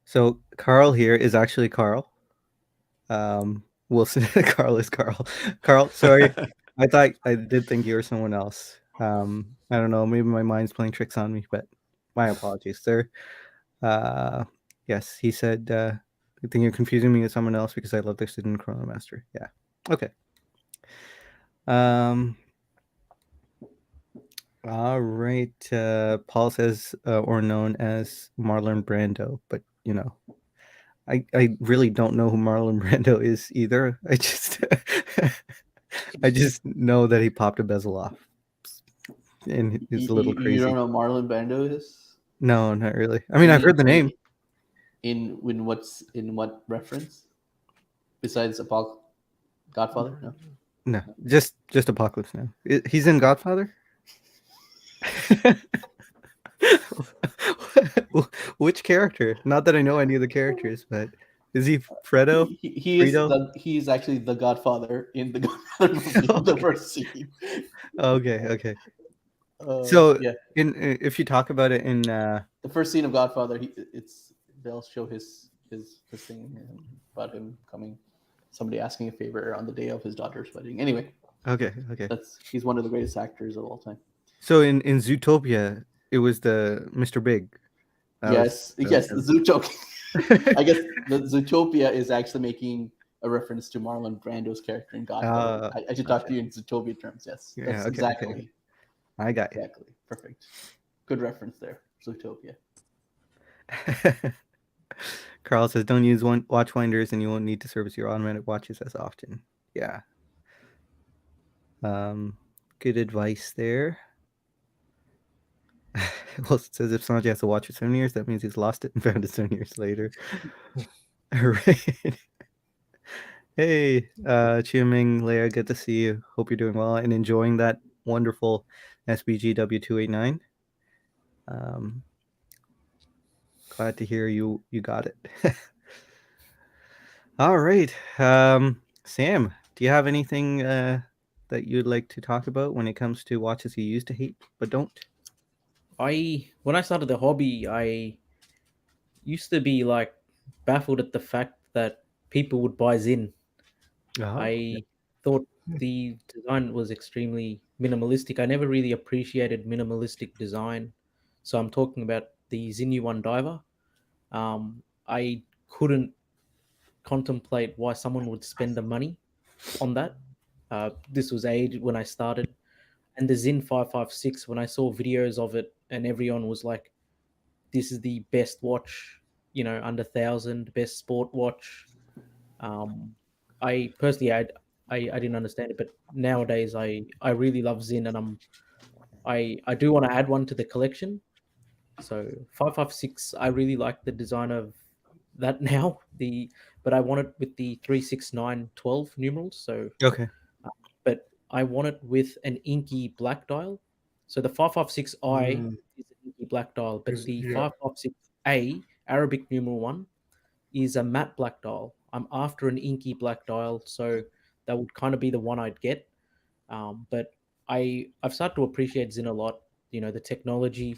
So Carl here is actually Carl. Wilson. Carl is Carl. Carl, sorry. I did think you were someone else. I don't know. Maybe my mind's playing tricks on me, but my apologies, sir. Yes, he said, I think you're confusing me with someone else because I love their Sinn and Chronomaster. Yeah. Okay. All right. Paul says, or known as Marlon Brando, but I really don't know who Marlon Brando is either. I just know that he popped a bezel off, and he's a little crazy.
You don't know Marlon Brando is?
No, not really. I mean, I've heard the name.
In what reference? Besides Godfather? No.
No, just Apocalypse Now. He's in Godfather. Which character? Not that I know any of the characters, but is he Fredo?
He's actually the Godfather in the Godfather movie, the first scene.
Okay. So
yeah,
if you talk about it in
the first scene of Godfather, they'll show his thing about him coming, somebody asking a favor on the day of his daughter's wedding. Anyway.
Okay.
He's one of the greatest actors of all time.
So in Zootopia, it was the Mr. Big.
Yes, Zootopia. I guess the Zootopia is actually making a reference to Marlon Brando's character in Godfather. I should talk to you in Zootopia terms. Yes, that's exactly.
Okay. I got you.
Exactly. Perfect. Good reference there. Zootopia.
Carl says, don't use watch winders and you won't need to service your automatic watches as often. Yeah. Good advice there. Well, it says if Sanjay has to watch for 7 years, that means he's lost it and found it 7 years later. All right. Hey, Chiu-Ming, Leia, good to see you. Hope you're doing well and enjoying that wonderful SBG W289. Glad to hear you got it. All right. Sam, do you have anything that you'd like to talk about when it comes to watches you used to hate but don't?
When I started the hobby, I used to be like baffled at the fact that people would buy Sinn. I thought the design was extremely minimalistic. I never really appreciated minimalistic design. So I'm talking about the Sinn U1 Diver. I couldn't contemplate why someone would spend the money on that. This was age when I started. And the Sinn 556, when I saw videos of it and everyone was like, this is the best watch, under 1,000, best sport watch. I personally, I didn't understand it, but nowadays I really love Sinn, and I do want to add one to the collection. So 556, I really like the design of that now. But I want it with the 36912 numerals. So
Okay.
but I want it with an inky black dial. So the 556i is an inky black dial, but the 556A Arabic numeral 1 is a matte black dial. I'm after an inky black dial, so that would kind of be the one I'd get. But I've started to appreciate Sinn a lot. The technology,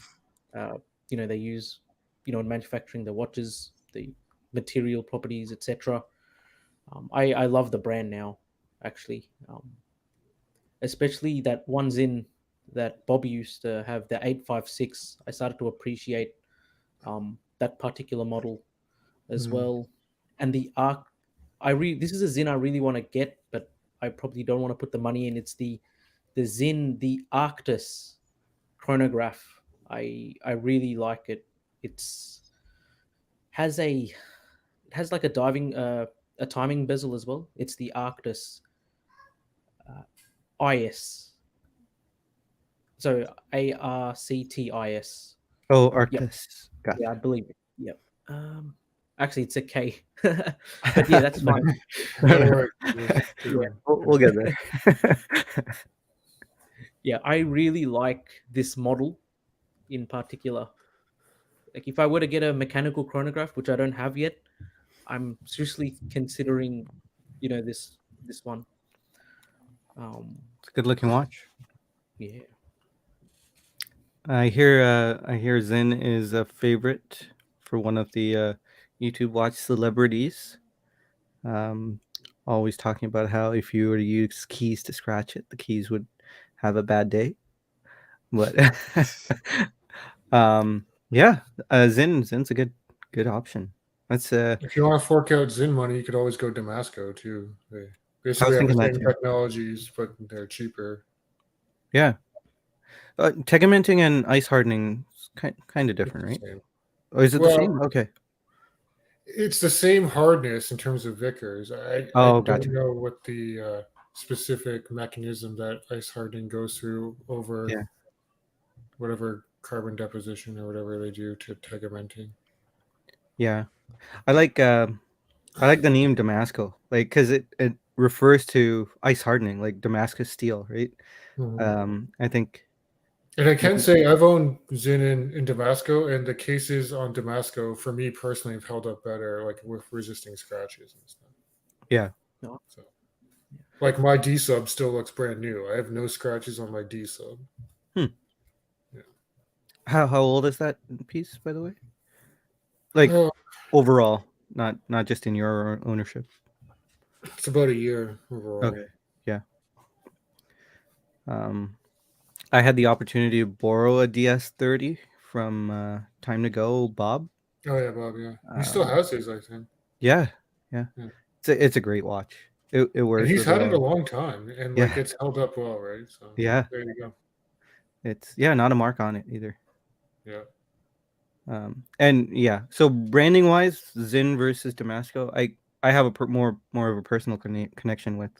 they use, in manufacturing the watches, the material properties, etc. I love the brand now, actually. Especially that one Sinn that Bobby used to have, the 856. I started to appreciate that particular model as well. And the Arc, this is a Sinn I really want to get, but I probably don't want to put the money in. It's the Sinn, the Arctis chronograph. I really like it. It has like a timing bezel as well. It's the Arctis IS. So ARCTIS.
Oh, Arctis. Gotcha.
Yeah, I believe it. Yep. Actually, it's a K. But yeah, that's fine.
We'll get there.
Yeah, I really like this model in particular. Like, if I were to get a mechanical chronograph, which I don't have yet, I'm seriously considering, this one.
It's a good looking watch.
Yeah.
I hear Sinn is a favorite for one of the YouTube watch celebrities. Always talking about how if you were to use keys to scratch it, the keys would have a bad day. But yeah, Sinn's a good option. That's
if you want to fork out Sinn money, you could always go Damasko too. They basically have the same technologies, but they're cheaper.
Yeah. Tegamenting and ice hardening is kind of different, right? Or is it the same? Okay.
It's the same hardness in terms of Vickers. I don't know what the specific mechanism that ice hardening goes through over whatever carbon deposition or whatever they do to tegamenting.
Yeah, I like the name Damasko, like, because it refers to ice hardening, like Damascus steel, right? I think.
And I can say I've owned Sinn in Damasko, and the cases on Damasko, for me personally, have held up better, like with resisting scratches and stuff.
Yeah.
So, like, my D sub still looks brand new. I have no scratches on my D sub.
Yeah. How old is that piece, by the way? Like overall, not just in your ownership.
It's about a year overall.
Okay. Yeah. I had the opportunity to borrow a DS30 from Time to Go, Bob.
Oh yeah, Bob. Yeah, he still has his, I think.
Yeah. It's a great watch. It works.
And he's had it a long time, and like it's held up well, right? So
yeah,
there you go.
It's not a mark on it either.
Yeah.
And yeah, so branding wise, Zinn versus Damasco, I have a more of a personal connection with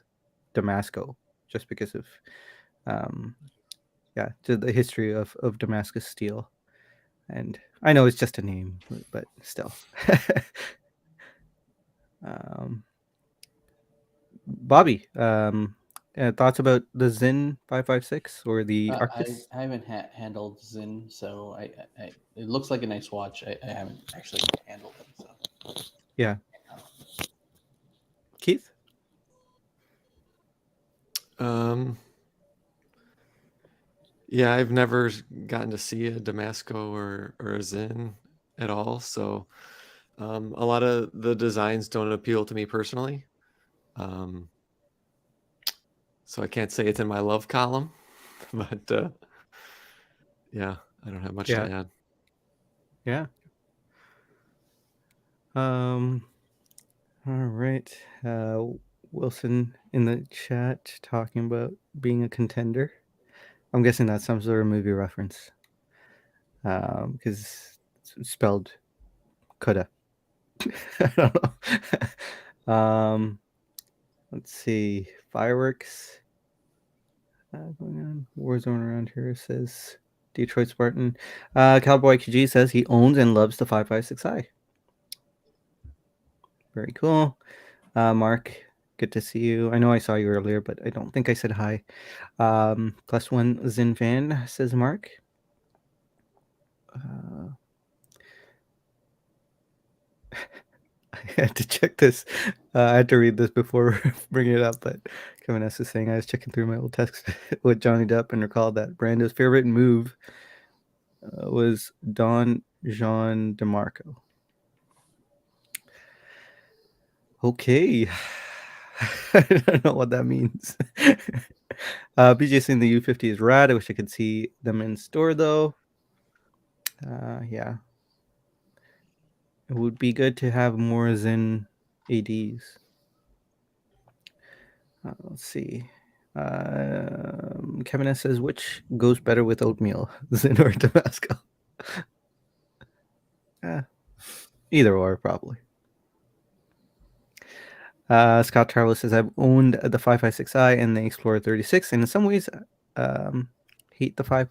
Damasco, just because of um yeah, to the history of Damascus steel. And I know it's just a name, but still. um Bobby, thoughts about the Zinn 556 or the Arctis?
I haven't handled Zin, so it looks like a nice watch. I haven't actually handled it. So
Yeah. Keith?
Um, yeah, I've never gotten to see a Damasco or a Zen at all, so a lot of the designs don't appeal to me personally. Um, so I can't say it's in my love column, but yeah, I don't have much to
Yeah.
add.
Yeah. Um all right. Wilson in the chat talking about being a contender. I'm guessing that's some sort of movie reference. Because it's spelled coulda. I don't know. Let's see. Fireworks going on. Warzone around here says Detroit Spartan. Cowboy KG says he owns and loves the 556i. Very cool. Mark, good to see you. I know I saw you earlier, but I don't think I said hi. +1 Zin fan, says Mark. I had to check this. I had to read this before bringing it up, but Kevin S. is saying I was checking through my old text with Johnny Depp and recalled that Brando's favorite move was Don Jean DeMarco. Okay. I don't know what that means. BJ saying the U50 is rad. I wish I could see them in store though. Yeah. It would be good to have more Zen ADs. Let's see. Kevin S says, which goes better with oatmeal, Zen or Tabasco? Either or, probably. Scott Tarlow says, I've owned the 556i and the Explorer 36, and in some ways, hate the 5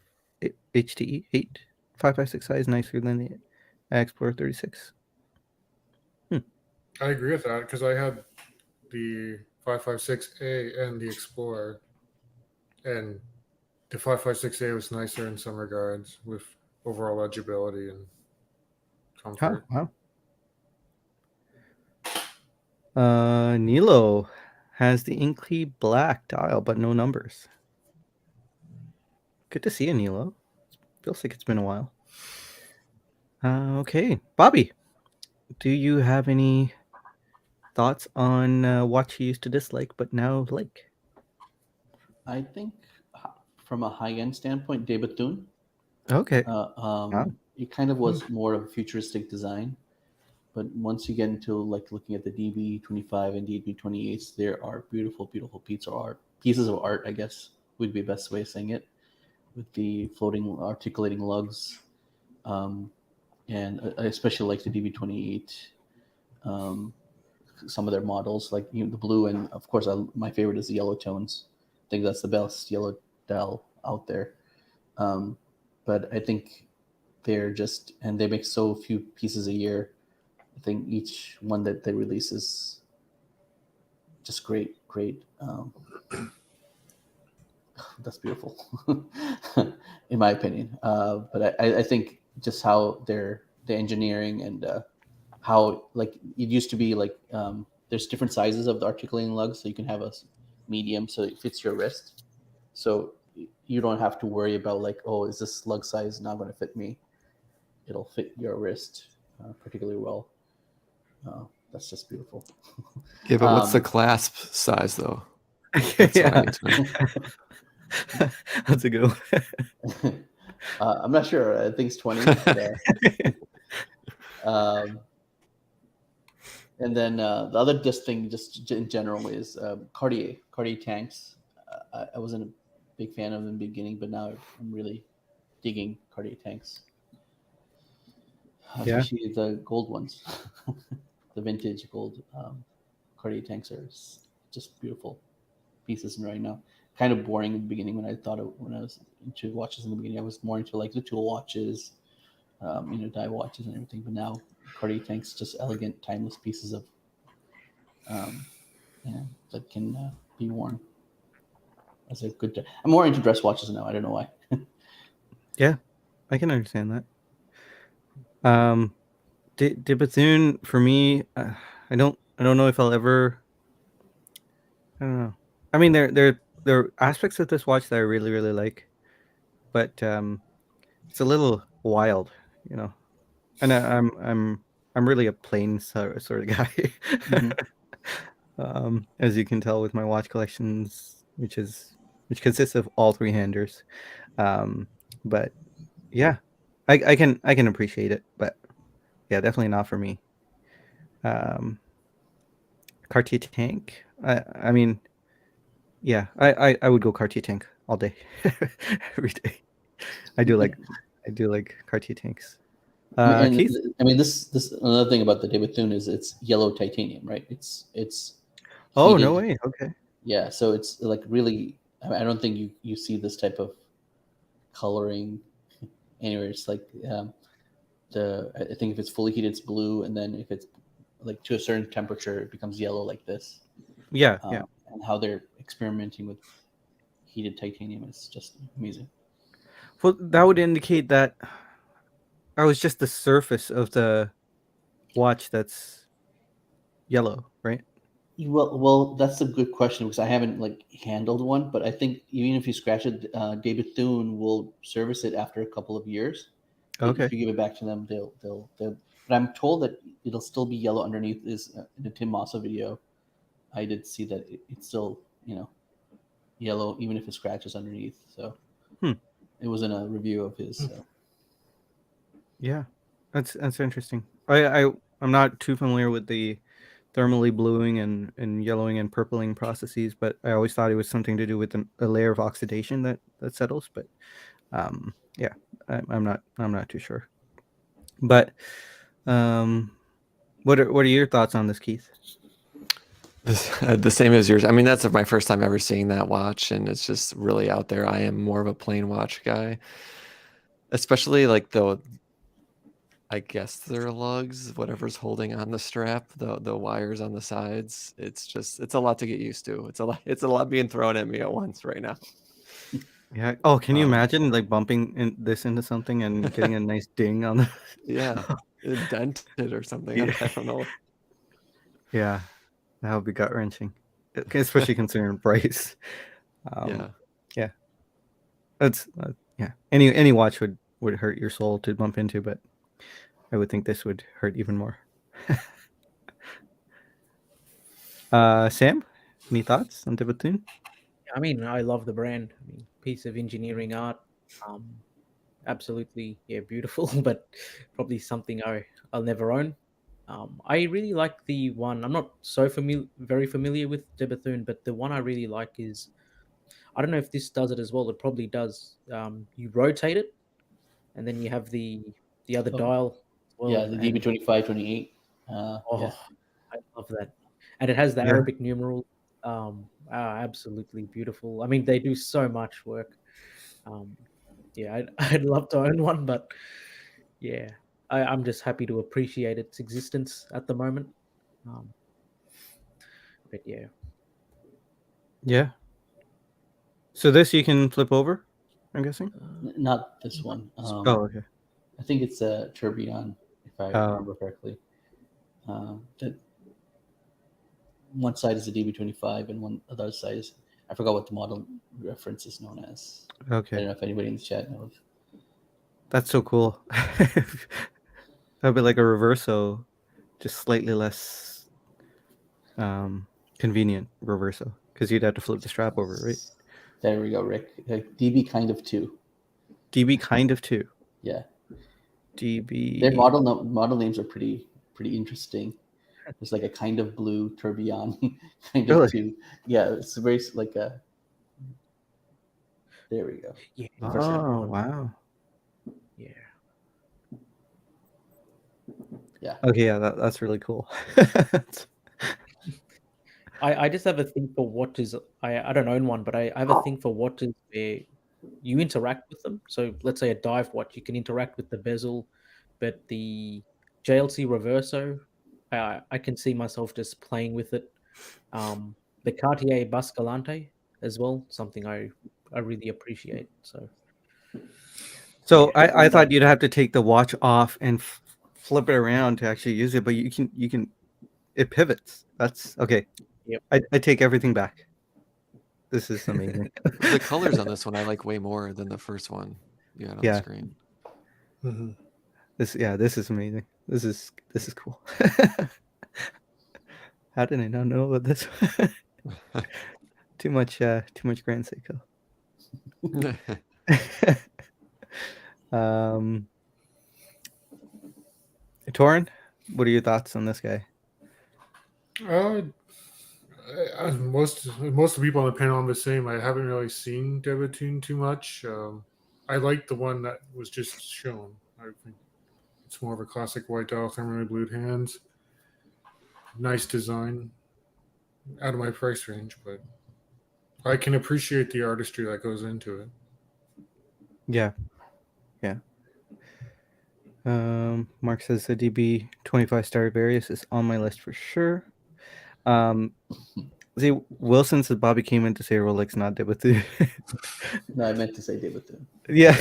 HTE. Hate 556i is nicer than the Explorer 36.
I agree with that because I had the 556A and the Explorer, and the 556A was nicer in some regards with overall legibility and comfort.
Wow. Nilo has the Inkley black dial, but no numbers. Good to see you, Nilo. Feels like it's been a while. Okay, Bobby, do you have any thoughts on watch you used to dislike but now like?
I think from a high end standpoint, De Bethune,
Okay.
it kind of was more of a futuristic design. But once you get into like looking at the DB25 and DB28s, there are beautiful, beautiful pieces of art, I guess would be the best way of saying it, with the floating articulating lugs, and I especially like the DB28. Some of their models, like the blue, and of course, my favorite is the yellow tones. I think that's the best yellow dial out there. But I think they're just, and they make so few pieces a year. I think each one that they release is just great. That's beautiful, in my opinion. But I think just how the engineering and how, like, it used to be like, there's different sizes of the articulating lugs, so you can have a medium so it fits your wrist, so you don't have to worry about like, oh, is this lug size not going to fit me? It'll fit your wrist particularly well. That's just beautiful.
Yeah, but what's the clasp size though?
That's what I need to know. That's a good one.
I'm not sure. I think it's 20. But, and then the other thing, just in general, is Cartier tanks. I wasn't a big fan of them in the beginning, but now I'm really digging Cartier tanks.
Yeah.
especially the gold ones. The vintage gold Cartier tanks are just beautiful pieces right now. Kind of boring in the beginning when I was into watches in the beginning. I was more into like the tool watches, die watches and everything. But now Cartier tanks just elegant, timeless pieces of that can be worn as a good. I'm more into dress watches now. I don't know why.
Yeah, I can understand that. De Bethune for me, I don't know if I'll ever. I don't know. I mean, there are aspects of this watch that I really really like, but it's a little wild, you know. And I'm really a plain sort of guy.
Mhm.
As you can tell with my watch collections, which consists of all three handers. But yeah, I can appreciate it, but yeah, definitely not for me. Cartier tank. I mean, yeah, I would go Cartier tank all day, every day. I do like Cartier tanks. Keith.
This another thing about the David Thune is it's yellow titanium, right? It's
Oh,
heated.
no way. Okay.
Yeah, so it's like really. I don't think you see this type of coloring anywhere. It's like I think if it's fully heated, it's blue, and then if it's like to a certain temperature, it becomes yellow like this.
Yeah, yeah.
And how they're experimenting with heated titanium is just amazing.
Well, that would indicate that I was just the surface of the watch that's yellow, right?
Well, that's a good question because I haven't like handled one, but I think even if you scratch it, David Thune will service it after a couple of years.
Okay.
If you give it back to them, they'll. But I'm told that it'll still be yellow underneath. Is in the Tim Massa video, I did see that it's still yellow even if it scratches underneath. So it was in a review of his. So.
Yeah, that's interesting. I'm not too familiar with the thermally bluing and yellowing and purpling processes, but I always thought it was something to do with a layer of oxidation that settles. But yeah, I'm not too sure. But what are your thoughts on this, Keith?
The same as yours. I mean, that's my first time ever seeing that watch, and it's just really out there. I am more of a plain watch guy, especially like I guess they're lugs, whatever's holding on the strap, the wires on the sides. It's a lot to get used to. It's a lot being thrown at me at once right now.
Yeah. Oh, can you imagine like bumping this into something and getting a nice ding on the?
Yeah, dented or something.
Yeah.
I don't know.
Yeah, that would be gut wrenching, especially considering price.
Yeah.
Yeah, that's yeah. Any watch would hurt your soul to bump into, but I would think this would hurt even more. Sam, any thoughts on Tibetan?
I mean, I love the brand. I mean, piece of engineering art. Absolutely, yeah, beautiful, but probably something I'll never own. I really like the one. I'm not very familiar with de Bethune, but the one I really like is, I don't know if this does it as well. It probably does. You rotate it, and then you have the other
Oh,
dial as well.
yeah, the
And
DB25, 28.
oh, I love that. And it has the
Yeah.
Arabic numeral. Absolutely beautiful. I mean, they do so much work. Yeah, I'd love to own one, but yeah, I'm just happy to appreciate its existence at the moment. But yeah,
Yeah. So this you can flip over, I'm guessing.
Not this one.
Oh, okay.
I think it's a tourbillon, if I remember correctly. That one side is a DB25, and one other side is, I forgot what the model reference is known as. I don't
Okay,
know if anybody in the chat knows.
that's so cool. That'd be like a reverso, just slightly less convenient reverso, because you'd have to flip the strap over, right?
There we go, Rick. DB kind of 2.
DB kind of 2.
Yeah.
DB.
Their model names are pretty interesting. There's like a kind of blue tourbillon, kind of
Really?
2. Yeah, it's very like a. There we go.
yeah,
Oh, wow.
yeah.
Yeah.
Okay, yeah, that's really cool.
I just have a thing for watches. I don't own one, but I have a thing for watches where you interact with them. So let's say a dive watch, you can interact with the bezel, but the JLC Reverso, I can see myself just playing with it. The Cartier Basculante as well, something I really appreciate. So
So I thought you'd have to take the watch off and flip it around to actually use it, but you can it pivots. That's okay.
Yep.
I take everything back. This is amazing.
The colors on this one I like way more than the first one you had on the
Yeah.
screen.
Mhm.
This is amazing. This is cool. How did I not know about this? Too much Grand Seiko. Torin, what are your thoughts on this guy?
Most of the people on the panel are the same. I haven't really seen Debatune too much. I like the one that was just shown. I think it's more of a classic white dial, thermally blued hands. Nice design. Out of my price range, but I can appreciate the artistry that goes into it.
Yeah. Mark says the DB 25 Stradivarius is on my list for sure. See, Wilson said Bobby came in to say Rolex, not Debatune.
No, I meant to say Debatune.
Yeah.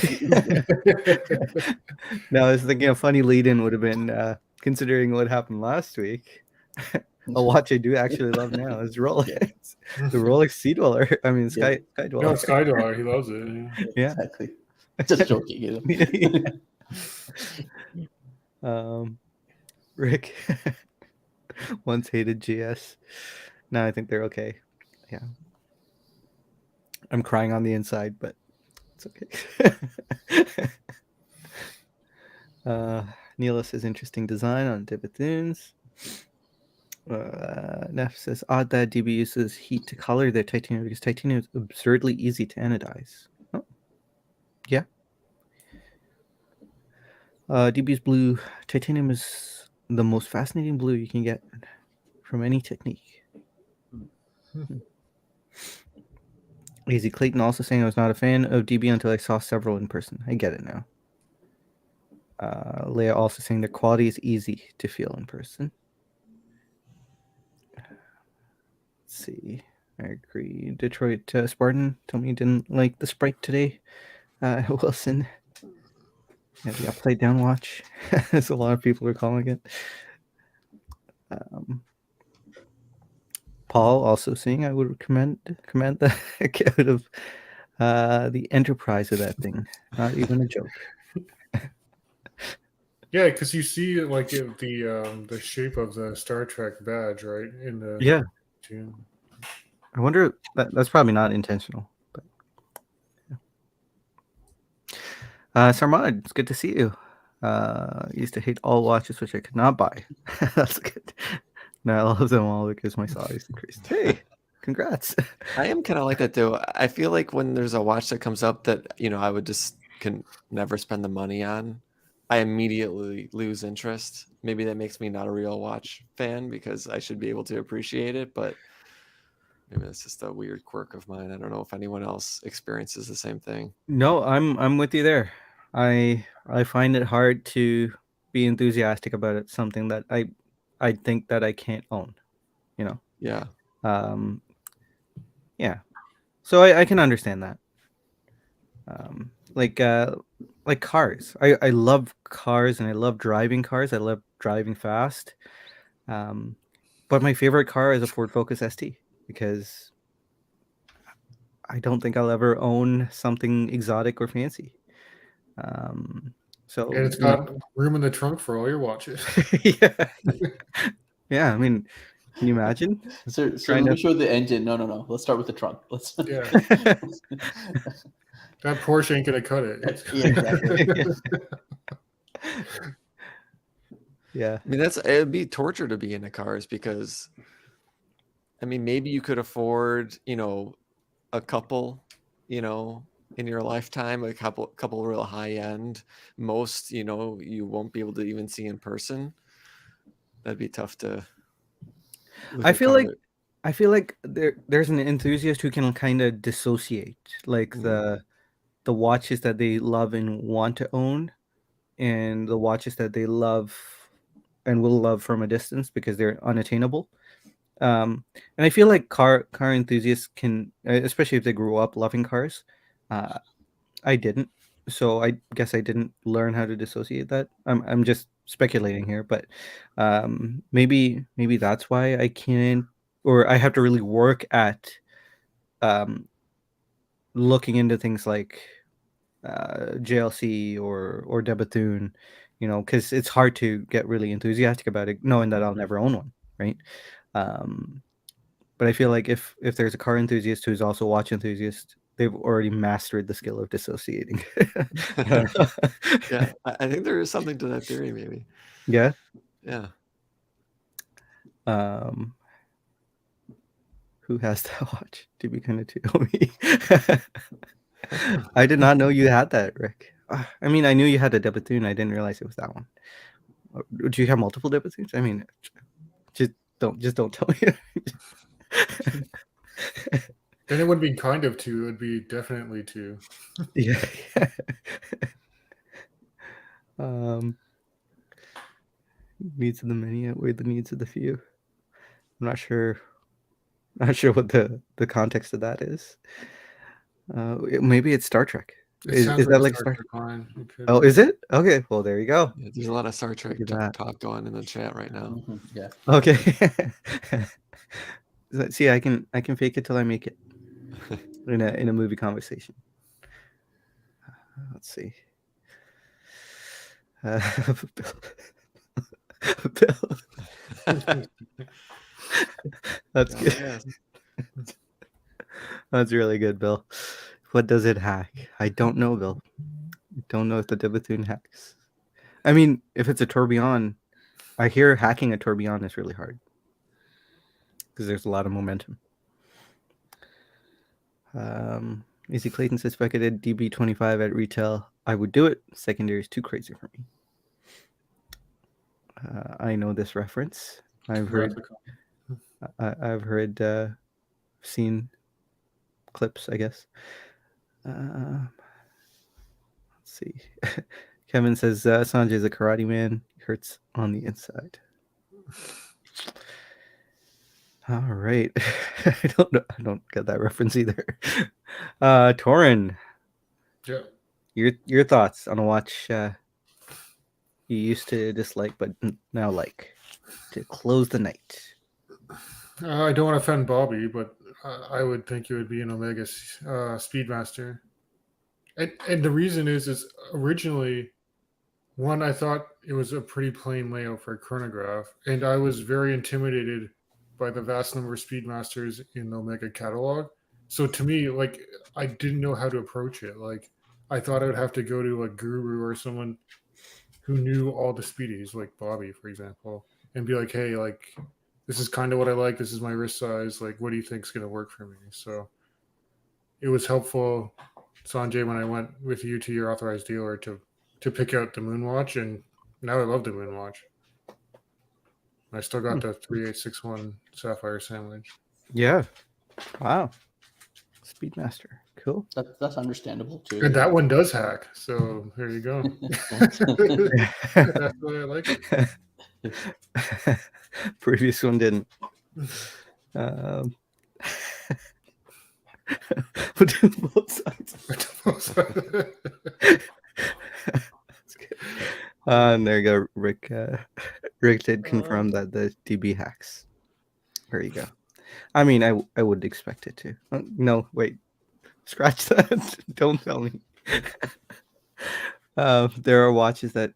No, I was thinking a funny lead-in would have been considering what happened last week. A watch I do actually love now is Rolex.
Yeah.
The Rolex Sea Dweller. I mean, Sky Dweller.
No, Skydweller, he loves it.
Yeah.
Exactly. Just joking. You know?
Rick once hated GS. Now I think they're okay. Yeah. I'm crying on the inside, but it's okay. Neela says interesting design on Debathunes. Neff says odd that DB uses heat to color their titanium because titanium is absurdly easy to anodize. Oh. Yeah. DB's blue titanium is the most fascinating blue you can get from any technique. Easy Clayton also saying I was not a fan of DB until I saw several in person. I get it now. Leia also saying the quality is easy to feel in person. Let's see. I agree. Detroit Spartan told me he didn't like the Sprite today. Wilson. Yeah, the upside down watch, as a lot of people are calling it. Paul also saying I would commend the heck out of the enterprise of that thing. Not even a joke.
Yeah, because you see like the shape of the Star Trek badge, right? In the
Yeah.
tune.
I wonder that's probably not intentional. But yeah. Sarmad, it's good to see you. Used to hate all watches which I could not buy. That's good. No, I love them all because my size increased. Hey, congrats.
I am kind of like that though. I feel like when there's a watch that comes up that I would just can never spend the money on, I immediately lose interest. Maybe that makes me not a real watch fan because I should be able to appreciate it, but maybe that's just a weird quirk of mine. I don't know if anyone else experiences the same thing.
No, I'm with you there. I find it hard to be enthusiastic about it. Something that I think that I can't own.
Yeah.
Yeah. So I can understand that. Like cars. I love cars and I love driving cars. I love driving fast. But my favorite car is a Ford Focus ST because I don't think I'll ever own something exotic or fancy. So
And it's got room in the trunk for all your watches.
yeah. Yeah, I mean, can you imagine?
So let me show the engine. No. Let's start with the trunk. Let's.
Yeah. That Porsche ain't gonna cut it.
Yeah, exactly.
Yeah.
I mean, it'd be torture to be into cars because, I mean, maybe you could afford, a couple, in your lifetime, a couple real high end. Most, you won't be able to even see in person. that'd be tough to. with
I
a
feel
car
like there's an enthusiast who can kind of dissociate, like
Mhm.
the watches that they love and want to own, and the watches that they love and will love from a distance because they're unattainable. And I feel like car enthusiasts can, especially if they grew up loving cars. Uh, I didn't, so I guess I didn't learn how to dissociate that. I'm just speculating here, but maybe that's why I can't, or I have to really work at um, looking into things like JLC or Debatoon, because it's hard to get really enthusiastic about it, knowing that I'll never own one, right? Um, but I feel like if there's a car enthusiast who's also a watch enthusiast, they've already mastered the skill of dissociating. I don't know.
Yeah, I think there is something to that theory, maybe.
Yeah.
Yeah.
Who has that watch? To be kind of too me. I did not know you had that, Rick. I mean, I knew you had a Debatoon. I didn't realize it was that one. Do you have multiple Debatoons? I mean, just don't tell me.
Then it wouldn't be kind of two; it'd be definitely two.
Yeah. Needs of the many outweigh the needs of the few. I'm not sure what the context of that is. Maybe it's Star Trek.
It
Is
sounds
that
like
like
a
Star?
Trek line. It could
Oh,
be.
is it? Okay, well there you go.
Yeah, there's a lot of Star Trek
Look at that.
talk going in the chat right now.
Yeah.
Okay. See, I can fake it till I make it in a movie conversation. Let's see. Bill. That's good.
Yeah.
That's really good, Bill. What does it hack? I don't know, Bill. I don't know if the Debatoon hacks. I mean, if it's a tourbillon, I hear hacking a tourbillon is really hard because there's a lot of momentum. Easy Clayton says, if I could hit DB25 at retail, I would do it. Secondary is too crazy for me. I know this reference. I've heard, seen clips, I guess. Let's see. Kevin says, Sanjay's a karate man. He hurts on the inside. All right. I don't know. I don't get that reference either. Torin.
Yeah.
Your thoughts on a watch you used to dislike but now like to close the night.
I don't want to offend Bobby, but I would think it would be an Omega Speedmaster. And the reason is originally, one, I thought it was a pretty plain layout for a chronograph, and I was very intimidated by the vast number of Speedmasters in the Omega catalog. So to me, like, I didn't know how to approach it. Like, I thought I would have to go to a guru or someone who knew all the speedies, like Bobby, for example, and be like, hey, like, this is kind of what I like. This is my wrist size. Like, what do you think is going to work for me? So it was helpful, Sanjay, when I went with you to your authorized dealer to pick out the Moonwatch, and now I love the Moonwatch. I still got the 3861 Sapphire Sandwich.
Yeah. Wow. Speedmaster. Cool.
That's understandable too.
And that one does hack. So there you go. That's why I like it.
Previous one didn't. We'll do both sides. That's good. And there you go. Rick did confirm that the DB hacks. There you go. I mean, I would expect it to. No, wait. Scratch that. Don't tell me. There are watches that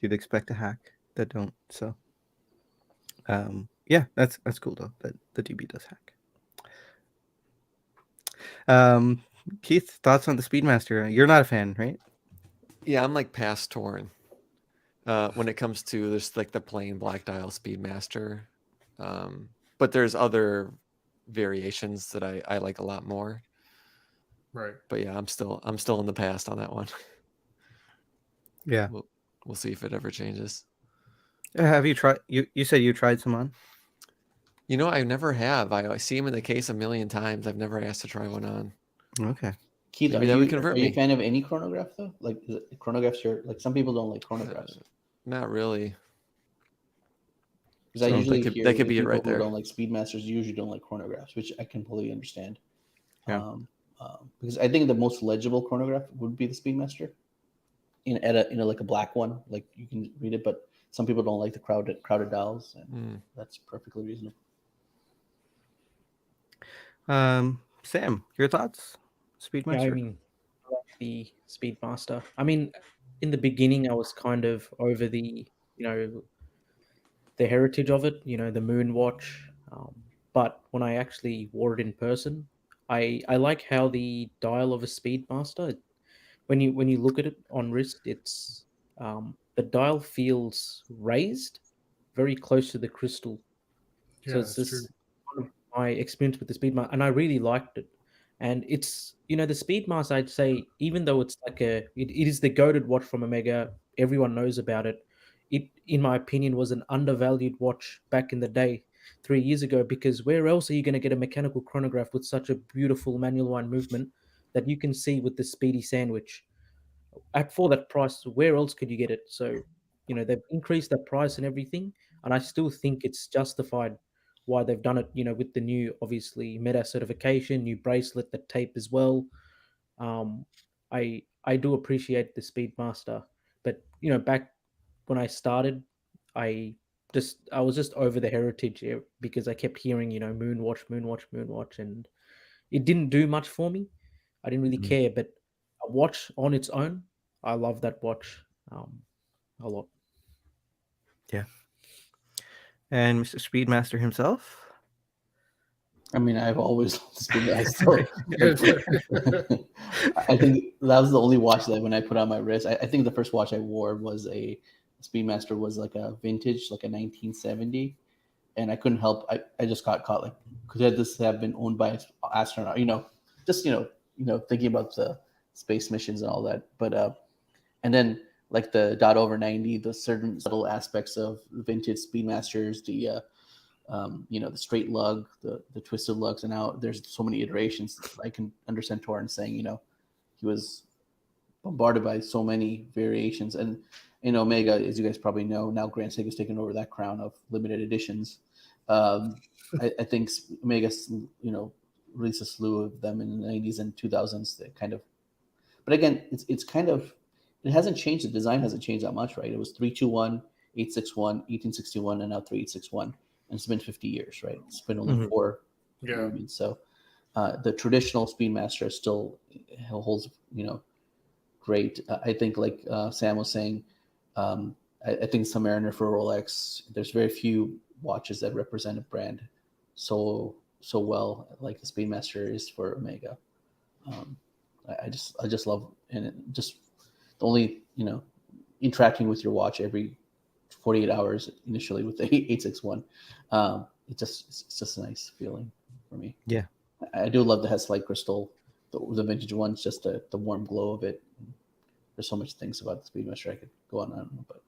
you'd expect to hack that don't. So, yeah, that's cool though. That the DB does hack. Keith, thoughts on the Speedmaster? You're not a fan, right?
Yeah, I'm like past Torin. When it comes to this, like the plain black dial Speedmaster, but there's other variations that I like a lot more.
Right.
But yeah, I'm still in the past on that one.
Yeah.
We'll see if it ever changes.
Have you tried? You said you tried some on.
You know, I never have. I see them in the case a million times. I've never asked to try one on.
Okay.
Keith,
Maybe
are
that would
you
convert
are you a
me.
fan of any chronograph though? Like is it chronographs, are like some people don't like chronographs.
Not really.
Because I
So
usually
that
hear
could
with
be it
people
right
who
there.
don't like Speedmasters usually don't like chronographs, which I completely understand.
Yeah.
Because I think the most legible chronograph would be the Speedmaster, like a black one, like you can read it. But some people don't like the crowded dials, and that's perfectly reasonable.
Sam, your thoughts?
Yeah,
Speedmaster.
I mean, I like the Speedmaster. I mean, in the beginning, I was kind of over the, the heritage of it, the moon watch. But when I actually wore it in person, I like how the dial of a Speedmaster, when you look at it on wrist, it's the dial feels raised, very close to the crystal. So
Yeah,
it's
that's true.
this kind of my experience with the Speedmaster, and I really liked it. And it's the Speedmaster. I'd say even though it's like it is the goated watch from Omega, everyone knows about it. It, in my opinion, was an undervalued watch back in the day, 3 years ago. Because where else are you going to get a mechanical chronograph with such a beautiful manual line movement that you can see with the Speedy Sandwich? For that price, where else could you get it? So, they've increased the price and everything, and I still think it's justified why they've done it. With the new, obviously, meta certification, new bracelet, the tape as well. Um, I do appreciate the Speedmaster, but back when I started, I was just over the heritage because I kept hearing Moonwatch, Moonwatch, Moonwatch, and it didn't do much for me. I didn't really care, but a watch on its own, I love that watch a lot.
Yeah. And Mr. Speedmaster himself.
I mean, I've always loved Speed. I still, I think that was the only watch that when I put on my wrist, I think the first watch I wore was a Speedmaster, was like a vintage, like a 1970, and I couldn't help. I just got caught, like, could this have been owned by an astronaut? Just thinking about the space missions and all that. But and then like the dot over 90, the certain subtle aspects of vintage Speedmasters, the straight lug, the twisted lugs, and now there's so many iterations. I can understand Torrance saying, he was bombarded by so many variations. And in Omega, as you guys probably know, now Grand Seiko's taken over that crown of limited editions. I think Omega, released a slew of them in the 90s and 2000s. That kind of, but again, it's kind of, it hasn't changed. The design hasn't changed that much, right? It was 321, 861, 1861, and now 3861. And it's been 50 years, right? It's been only
Mhm.
4
Yeah.
movements. So the traditional Speedmaster still holds, great. I think, like Sam was saying, I think Submariner for Rolex, there's very few watches that represent a brand so well like the Speedmaster is for Omega. I just love, and just the only interacting with your watch every 48 hours initially with the 861. It's just a nice feeling for me.
Yeah.
I do love the Hess Light Crystal, the vintage ones, just the warm glow of it. There's so much things about the Speedmaster I could go on, but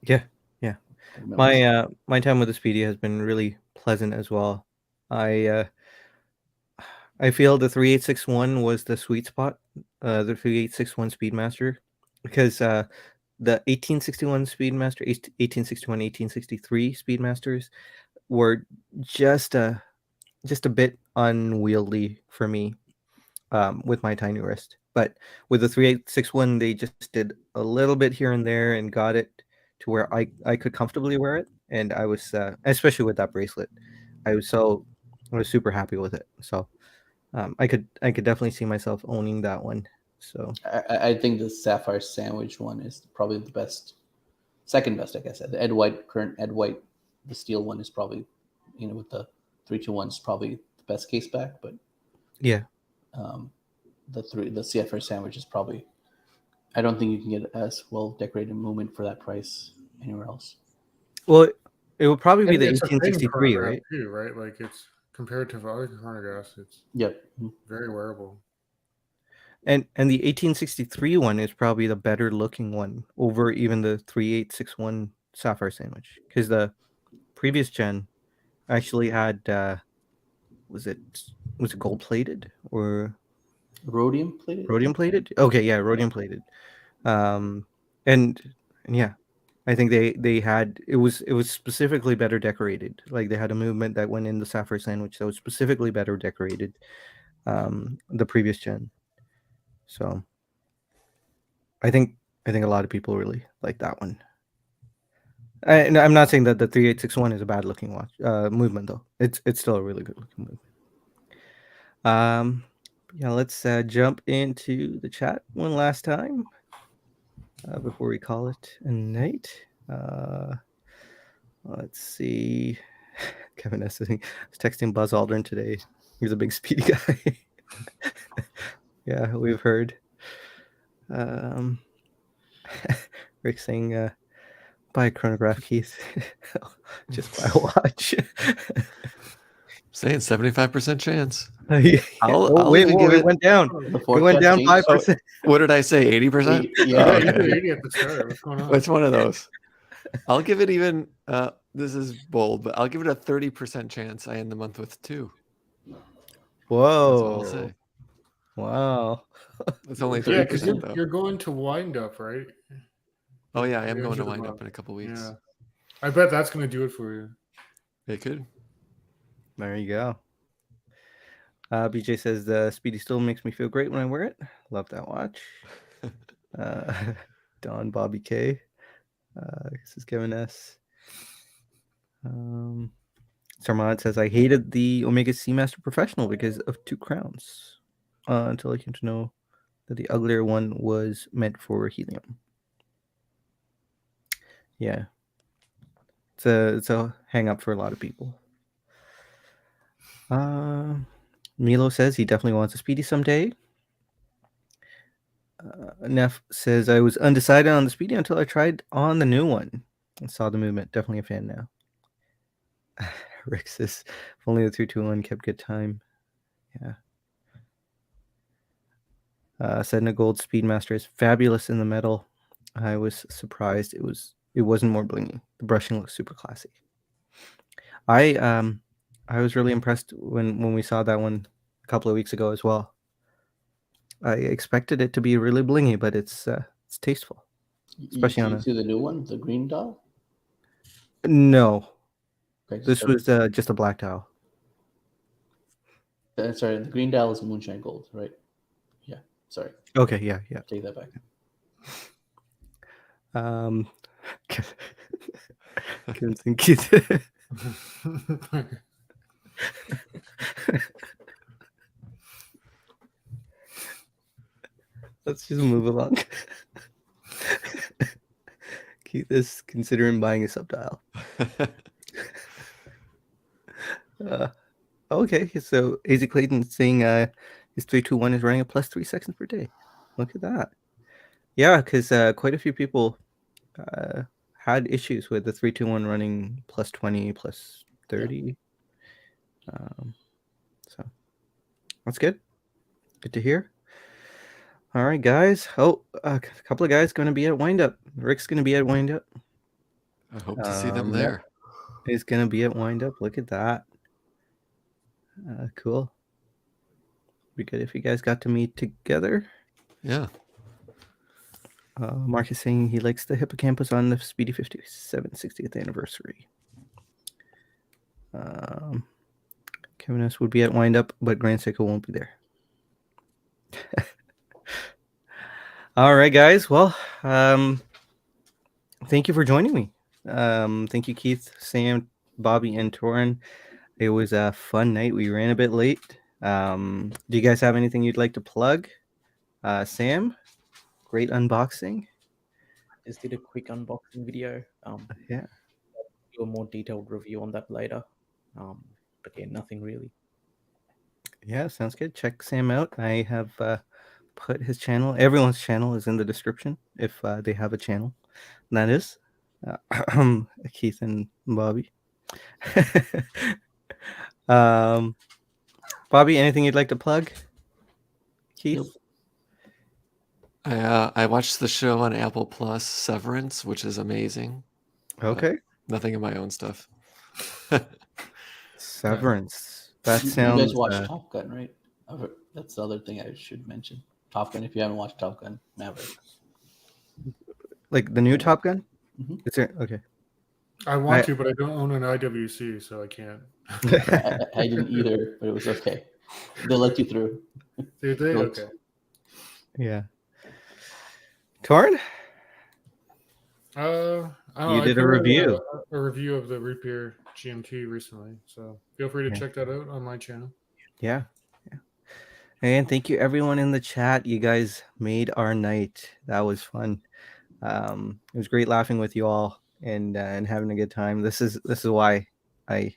Yeah. My time with the Speedy has been really pleasant as well. I feel the 3861 was the sweet spot, the 3861 Speedmaster, because the 1861 Speedmaster, 1861, 1863 Speedmasters were just a bit unwieldy for me with my tiny wrist. But with the 3861, they just did a little bit here and there and got it to where I could comfortably wear it. And I was, especially with that bracelet, I was super happy with it. So I could definitely see myself owning that one. So
I think the Sapphire Sandwich one is probably the best, second best, I guess. The current Ed White, the steel one is probably, with the 321 is probably the best case back, but
yeah,
the Sapphire Sandwich is probably, I don't think you can get as well decorated movement for that price anywhere else.
well, it would probably be
And
the
it's a thin
1863,
chronograph
right?
too, right? Like it's compared to other chronographs, it's
Yep.
very wearable.
And the 1863 one is probably the better looking one over even the 3861 sapphire sandwich, because the previous gen actually had was it gold plated or
Rhodium plated.
rhodium plated? Okay, yeah, rhodium plated. And yeah, I think they had it was specifically better decorated. Like they had a movement that went in the sapphire sandwich that was specifically better decorated. The previous gen. So I think a lot of people really like that one. And I'm not saying that the 3861 is a bad looking watch movement though. It's still a really good looking movement. Yeah, let's jump into the chat one last time before we call it a night. Let's see. Kevin S. I was texting Buzz Aldrin today. He's a big speedy guy. Yeah, we've heard. Rick saying, buy a chronograph, Keith. Just buy a watch.
Saying 75% chance.
Yeah.
I'll
wait,
even give
it
it.
went down.
The
It went down
forecast changed.
5%.
What did I say? 80%?
Yeah,
You
Okay.
said 80 at the start. What's going on?
Which one of those? I'll give it even. This is bold, but I'll give it a 30% chance I end the month with 2. That's what I'll
Whoa.
say.
Wow.
It's only
Yeah, because
30% though.
you're going to wind up, right?
Oh yeah, I am
the
going
end
to
of the
wind up
month.
in a couple weeks.
Yeah. I bet that's going to do it for you.
It could.
There you go. BJ says the Speedy still makes me feel great when I wear it. Love that watch. Don Bobby K. This is Kevin S. Sarmad says I hated the Omega Seamaster Professional because of 2 crowns until I came to know that the uglier one was meant for helium. Yeah, it's a hang up for a lot of people. Milo says he definitely wants a Speedy someday. Neff says I was undecided on the Speedy until I tried on the new one and saw the movement. Definitely a fan now. Rick says if only the 321 kept good time. Yeah. Sedna Gold Speedmaster is fabulous in the metal. I was surprised it wasn't more blingy. The brushing looks super classy. I was really impressed when we saw that one a couple of weeks ago as well. I expected it to be really blingy, but it's tasteful. Especially on
you see the new one, the green dial.
No,
Okay,
this was just a black dial.
sorry, the green dial is moonshine gold, right? Yeah, sorry.
Okay, yeah.
Take that back.
Kevin Keith. Let's just move along. Keith is considering buying a subdial. Okay, so AZ Clayton saying his 321 is running a plus 3 seconds per day. Look at that. Yeah, because quite a few people had issues with the 321 running plus 20, plus 30. So that's good. Good to hear. All right, guys. Oh, a couple of guys going to be at Windup. Rick's going to be at Windup.
I hope to see them there.
He's going to be at Windup. Look at that. Cool. Be good if you guys got to meet together.
Yeah.
Mark is saying he likes the hippocampus on the Speedy 57 60th anniversary. Kevin S. would be at Windup, but Grand Seiko won't be there. All right, guys. Well, thank you for joining me. Thank you, Keith, Sam, Bobby, and Torin. It was a fun night. We ran a bit late. Do you guys have anything you'd like to plug? Sam, great unboxing.
Just did a quick unboxing video.
Yeah.
Do a more detailed review on that later. But yeah, nothing really.
Yeah, sounds good. Check Sam out. I have put his channel. Everyone's channel is in the description if they have a channel. And that is Keith and Bobby. Bobby, anything you'd like to plug? Keith?
Nope.
I watched the show on Apple Plus, Severance, which is amazing.
Okay.
Nothing of my own stuff.
Severance. That
You
sounds.
guys watch Top Gun, right? That's the other thing I should mention. Top Gun. If you haven't watched Top Gun Maverick,
Like the new Top Gun?
Mhm.
Is there? Okay.
I want to, but I don't own an IWC, so I can't.
I didn't either, but it was okay. They'll let you through.
Did they? Okay.
Yeah. Torn?
I don't know,
You
I
did a
put out
review.
a review of the Root Beer GMT recently, so feel free to
Yeah.
check that out on my channel.
Yeah. Yeah. And thank you everyone in the chat. You guys made our night. That was fun. It was great laughing with you all and having a good time. This is why I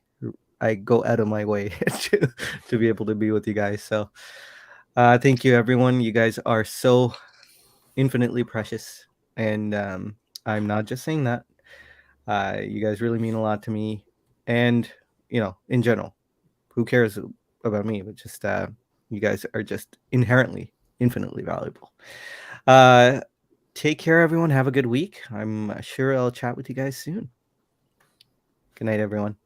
go out of my way to be able to be with you guys. So thank you everyone. You guys are so infinitely precious, and I'm not just saying that. You guys really mean a lot to me, and in general, who cares about me? But just you guys are just inherently infinitely valuable. Take care, everyone. Have a good week. I'm sure I'll chat with you guys soon. Good night, everyone.